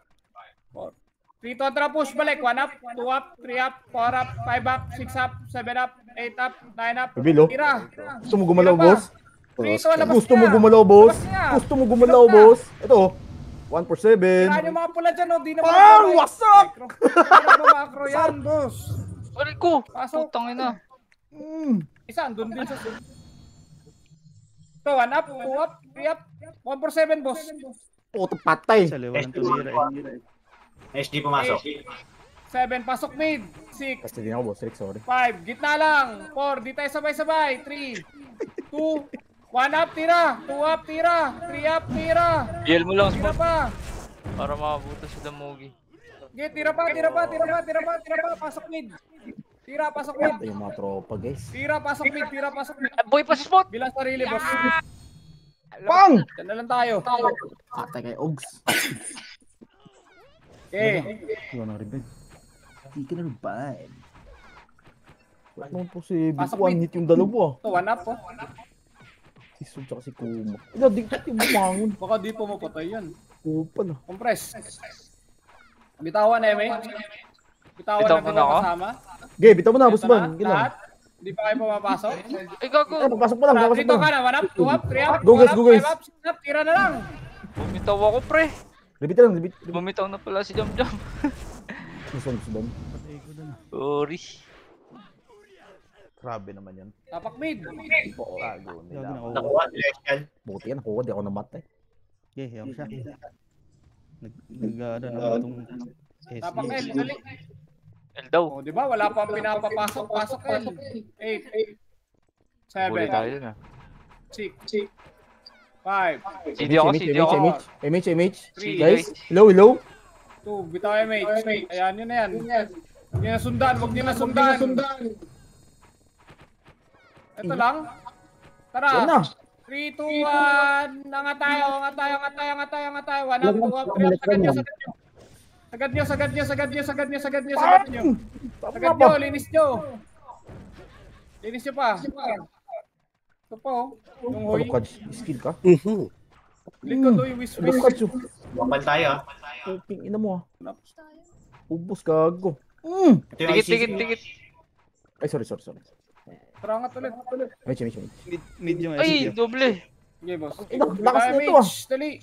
4. 3 to push balik. 1 up, 2 up, 3 up, 4 up, 5 up, 6 up, 7 up, 8 up, 9 up. Bilo. Tira. Gusto mo gumalaw, boss? 3 to, labas Gusto mo niya. gumalaw, boss? Labas niya. Gusto mo gumalaw, boss? Ito, 1 for 7. Tirahan yung mga pula dyan, oh. Di na Bang! Wasak! Macro yan, boss. Balik ko. Pasok. Putang ina. Isa, andun din sa... So, 1 up, 2 up, 3 up, 1 for 7, boss. Puto, patay. Sa liwan ng tumira eh. SG pumasok. 7, pasok mid. 6, Kasi din ako, boss. Rick, sorry. 5, gitna lang. 4, di tayo sabay-sabay. 3, 2, 1 up, tira. 2 up, tira. 3 up, tira. BL mo lang, Tira Smot. pa. Para makabuto si Damugi. Okay, tira pa. Pasok mid. Tira, pasok mid. Ito yung mga tropa, guys. Tira, pasok mid. Boy pa si Smot. Bilang sarili, boss. Bang! Diyan na lang tayo. Patay kay Ogs. Okay. Wala na rin, Ben. Hindi ka na rin, Wala naman po si Big Pasok, One mid. hit yung dalawa. So, 1 up, oh. Si Sub tsaka si Kuma. Ina, di ka bumangon. Baka di po mapatay yan. Kupa na. Compress. Bitawan, Eme. Bitawan Bitaw na mo na ako? kasama. Okay, bitaw mo na, boss Ito na, man. Gilang. lahat. Hindi pa kayo pumapasok. Ay, gago. Papasok pa lang, papasok Dito pa ka lang. na, 1 up, 2 up, 3 up, Go, 4 guys, up, go, guys. 5 up, 6 up, tira na lang. Bumitaw ako, pre. Repeat lang, repeat. Bumitaw na pala si Jam. Gusto mo, Sudan. Sorry. Grabe naman yan. Tapak mid. Tago Gago nila. na ako. Nakuha, celestial. Buti yan, kuha, di ako namatay. Okay, ako siya. Nag-ano na itong Tapak L, SG. dali. L daw. Oh, di ba? Wala pang pinapapasok. Pasok L. 8. Huli 7. tayo na. 6. 5. 5, CD ako, CD ako. MH. Three, Guys, guys. hello. 2, bitaw MH. Ayan, yun na yan. Huwag niyo na sundan, huwag niyo na sundan. Ito lang. Tara. Yan na. 3, 2, 1. Angat tayo. 1 up, 2 up, 3 up. Sagad nyo. Linis nyo. Linis nyo pa. Ito po. Yung hoy. Ano ka? Skill ka? Likod hoy, wis. Wapal tayo ah. Ping ina mo ah. Ubus gago. Ito yung Tikit. Ay, sorry. Tara, angat ulit. MH. Mid yung Ay, SG. doble. Okay, boss. Lakas nito ah. Dali.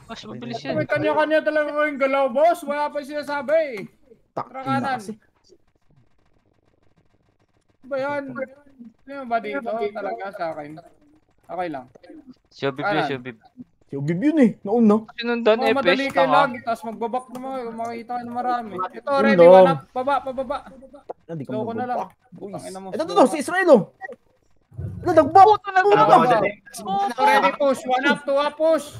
Mas mabilis yan. May kanya-kanya talaga kayong galaw, boss. Wala pa yung sinasabi. Tara kanan. Ba yan? Ano ba dito? Talaga sa akin. Okay lang. Shobib. Si Ubib yun eh. Nauna. Sinundan Madali Epes, kayo tanga. lagi, tapos magbabak naman, makikita kayo ng marami. Ito, Yun ready, lang. 1 up, pababa. Hindi ka Loko na lang. mababa. Tangina mo. Ito, si Israel oh. Nagba! Ito, ready, push. 1 up, 2 up, push.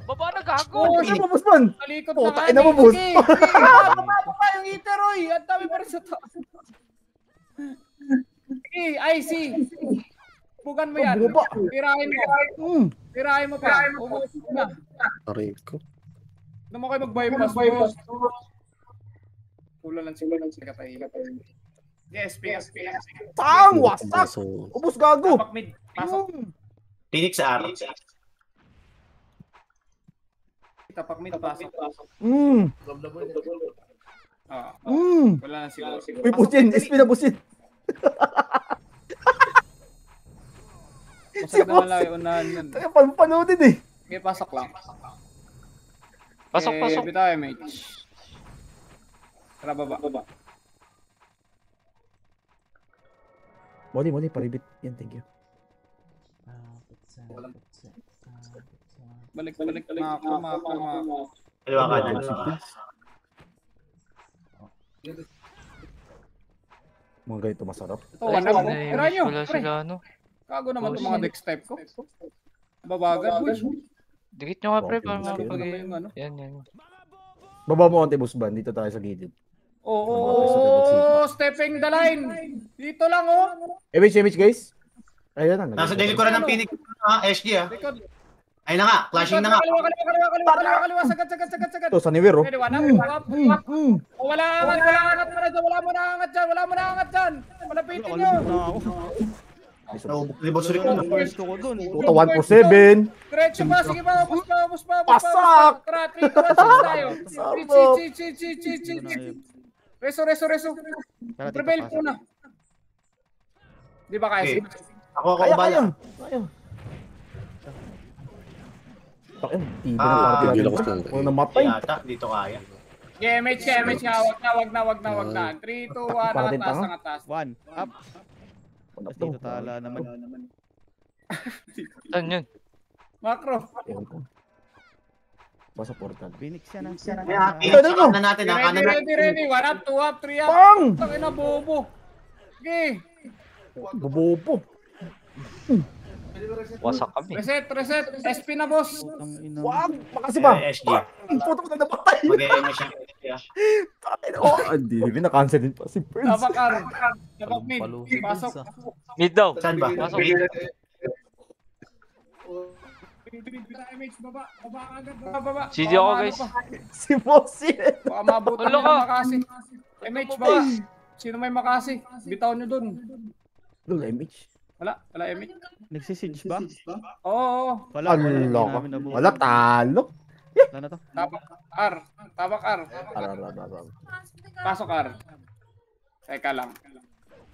Baba na gago. Ano mo, boss man? Talikod Oh, na nga. tain na mo, boss. Sige. Baba yung heater, oy. Ang dami pa rin sa to. Sige, IC. Bugan mo yan. Baba. Tirahin mo pa. Ubus mo na. Aray ko. Ano mo kayo mag-bypass, boss? Kulo lang sila. Yes, PS. Tang! Wasak! Ubus gago! Tapak mid. Pasok. Phoenix sa araw. Tapak mid. Pasok. Wala na sila. Uy, busin! SP na busin! Masag naman lang yung unahan nun. Tayo, panoodin eh! Okay, pasok lang. Pasok. Bitaw, MH. Tara, baba. Mali, paribit. Yan, thank you. Balik. Mako. Kaliwa ka na. Mga ganito masarap. Ito, 1 up. Tirahin nyo. Wala sila ano. Kago naman itong mga dex type ko. Babagan. Dikit nyo nga pre, para Okay, makapag ano? Yan. Baba mo konti, boss ban. Dito tayo sa gilid. Oo, stepping the line. Dito lang, oh. MH, guys. Ayan na. Nasa delikuran ng Phoenix SG ah. Likod. Ay na nga, flashing na nga. Kaliwa. Sagad. Ito, sa Niwer, oh. Ready, 1 up. Wala angat dyan. Malapitin nyo. Libos rin ko. Gusto ko dun. Ito, 1 for 7. Diretso pa, sige pa, ubus pa. Pasak! Tara, 3, 2, 1, tayo. Reso. Rebel ko na. Di ba kaya? Okay. Ako Kaya. bala. Takin, tiba na party natin. Gila ko siya. Kung namatay. Yata, dito kaya. MH nga. Wag na. 3, 2, 1, angatas. 1 up. Tapos dito tala naman. Saan yun? Macro. Ewan ko. Basta portal. Phoenix yan ah. Phoenix na natin ah. Kanan na. Ready. 1 up, 2 up, 3 up. Pang! Tangina, bobo. Okay. Bobobo. Wasak kami. Reset. SP na, boss. Wag! Makasi ba? SG. Puto ko na napatay. Mag-e-MS siya. Oh, hindi. Na-cancel din pa si Prince. Tabak mid. Pasok. Mid daw. Saan ba? Pasok. Baba. CD ako guys. Si Bossy. Baka mabutan Ulo nyo ka. ng Makasi. MH ba? Sino may Makasi? Bitaw nyo dun. Lula, MH. Wala MH. Nagsisiege ba? Oo. Wala. Wala, talo. Wala na to. Tabak R. Pasok R. Teka lang.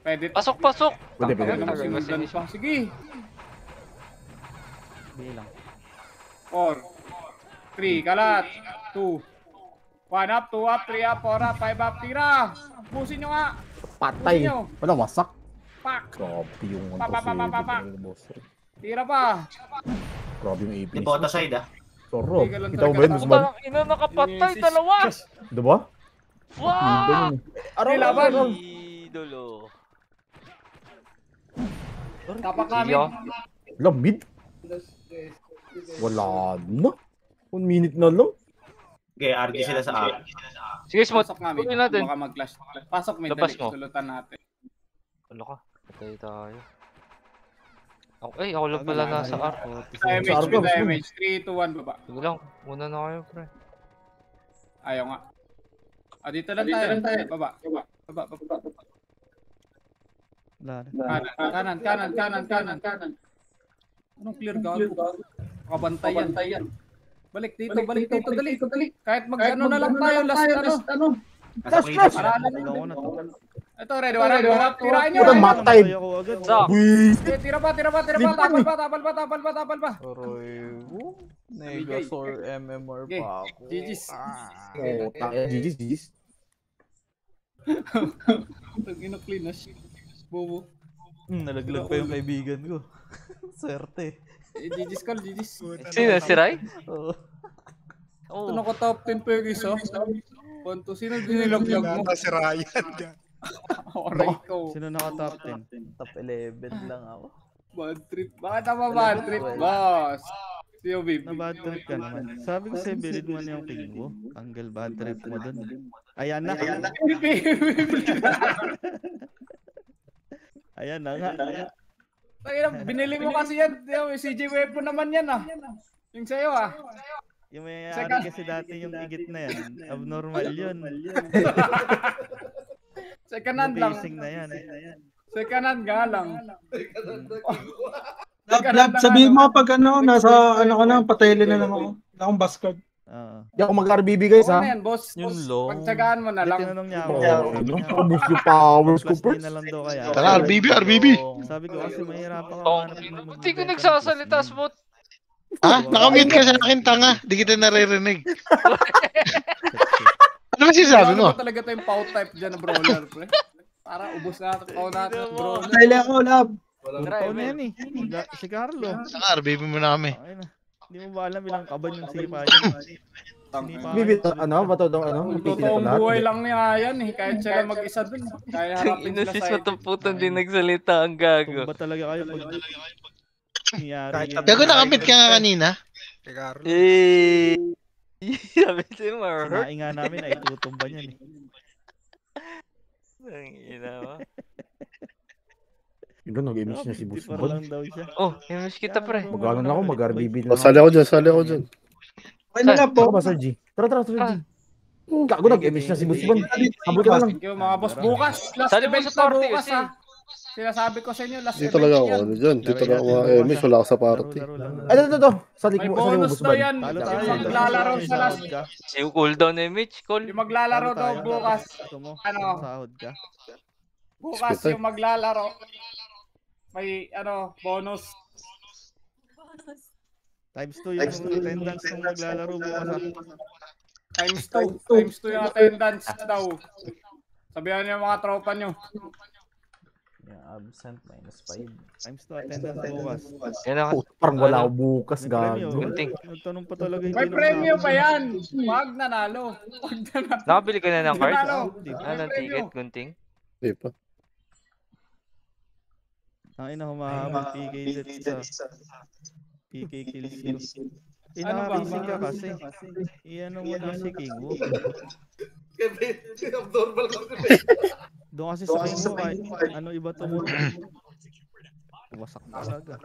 Pwede. Pasok. Pwede. Sinundan pa. Sige. Bilang. 4. 3. Kalat. 2. 1 up, 2 up, 3 up, 4 up, 5 up. Tira. Busin nyo nga. Patay. Wala, wasak. Pak. Grabe yung boss. Tira pa. Grabe yung AP. Di bota side ah. Sorro. Kita mo ba yun, Boss Ban? Putang ina nakapatay, dalawa. Diba? Wow! Laban. Idolo. Tapak kami. Lamid? Wala na. 1 minute na lang. Okay, RG sila sa akin. Sige, smooth. Pasok namin. Tuloy natin. Baka mag-clash. Pasok may Labas dali. mo. Sulutan natin. Ano ka? Patay tayo. Ako lang pala nasa R. Damage, with damage. 3, 2, 1, baba. Sige lang. Muna na kayo, pre. Ayaw nga. Dito lang tayo. Baba. Kanan. Anong clear gago? Makabantay yan. Balik dito, dali. Kahit mag-ano na lang tayo, last ano. Flash! Ito, ready. Tirahin nyo. Matay. Tira pa. Tapal pa. Aroy. Negasaur MMR pa ako. GG's. GG's. Tag-ino clean na shit. Bobo. Nalaglag pa yung kaibigan ko. Swerte. GG's call. Sino? Si Rai? Oo. Oo. Ito naka top 10 pa yung isa. Ponto, sino dinilog-log mo? Si Ryan. Aray ko. Sino naka top 10? Top 11 lang ako. Bad trip. Bakit naman bad trip, boss? Siyo, babe. Na bad trip ka naman. Sabi ko sa'yo, bilid mo na yung king mo. Tanggal bad trip mo dun. Ayan na. Ayan na nga. Binili mo kasi yan. Yung CJ weapon naman yan ah. Yung sa'yo ah. Yung mayayari kasi dati yung igit na yan. Abnormal yun. Second hand lang. Basing na yan. Second hand nga lang. Lab, sabihin mo pag nasa ka na, patele na lang ako. Akong baskard. Hindi ako mag-RBB guys ha. Ano yan, boss? Yung long. Pagtsagaan mo na lang. Tinanong niya ako. Ubus yung powers ko Plus 3 first. na lang daw kaya. Tara, RBB. Sabi ko kasi mahirapan ka. Hindi ko nagsasalita, smooth. Nakamute ka sa akin, tanga. Di kita naririnig. Ano ba sinasabi mo? Ano talaga tayong pow type dyan na brawler, pre? Para ubos na pow natin na brawler. Patele ako, Lab. Puro na yan eh. Si Carlo. Saka, RBB mo na kami. Hindi mo ba alam ilang kaban yung sipa niya? Bibit, ba to Totoong buhay lang niya yan eh. Kahit sila mag-isa dun. Kaya harapin sila Inosis sa mataputan din nagsalita ang gago. Kung ba talaga kayo pag nangyari yan? Gago, nakamute ka nga kanina. Sabi sa'yo, ma-hurt. Sinaing nga namin ay tutumba niyan eh. Ang ina mo. Yun, nag-image na si Boss Para Bon. lang daw siya. Oh, image kita, pre. Mag-ano na ako, mag-RBB na ako. Sali ako dyan. Okay na Lab po. Ako ba, Sir G? Tara, Sir G. Gago, nag-image na si Boss Bon. Habol ka na lang. Thank you mga boss. Bukas, last Sali mo event sa na party, bukas kasi. ha. Sinasabi ko sa inyo, last Di event talaga ako, yan. dyan. Di talaga ako, miss, wala ka sa party. Laro lang. Ay, ito. Salik May mo, Boss bonus daw Bon. yan. Talo Yung tayo. maglalaro sa last. Si cooldown image, call. Yung maglalaro daw bukas. Ano? Sahod ka. Bukas yung maglalaro. May bonus. Times 2 yung attendance ng maglalaro bukas. Times 2 yung attendance daw. Sabihan niyo mga tropa nyo. Yung absent -5. Times 2 attendance bukas. Yan ako. Parang wala ako bukas, gago. Gunting. Nagtanong pa talaga. May premyo pa yan. Wag nanalo. Nakabili ka na ng cards? Nanalo. Ng ticket, gunting? Di pa. Ay na humahabol PK sa PK kills you. Nakabising ka kasi. Iyan mo na si King Wu. Doon kasi sa King Wu, iba to mo. Wasak talaga.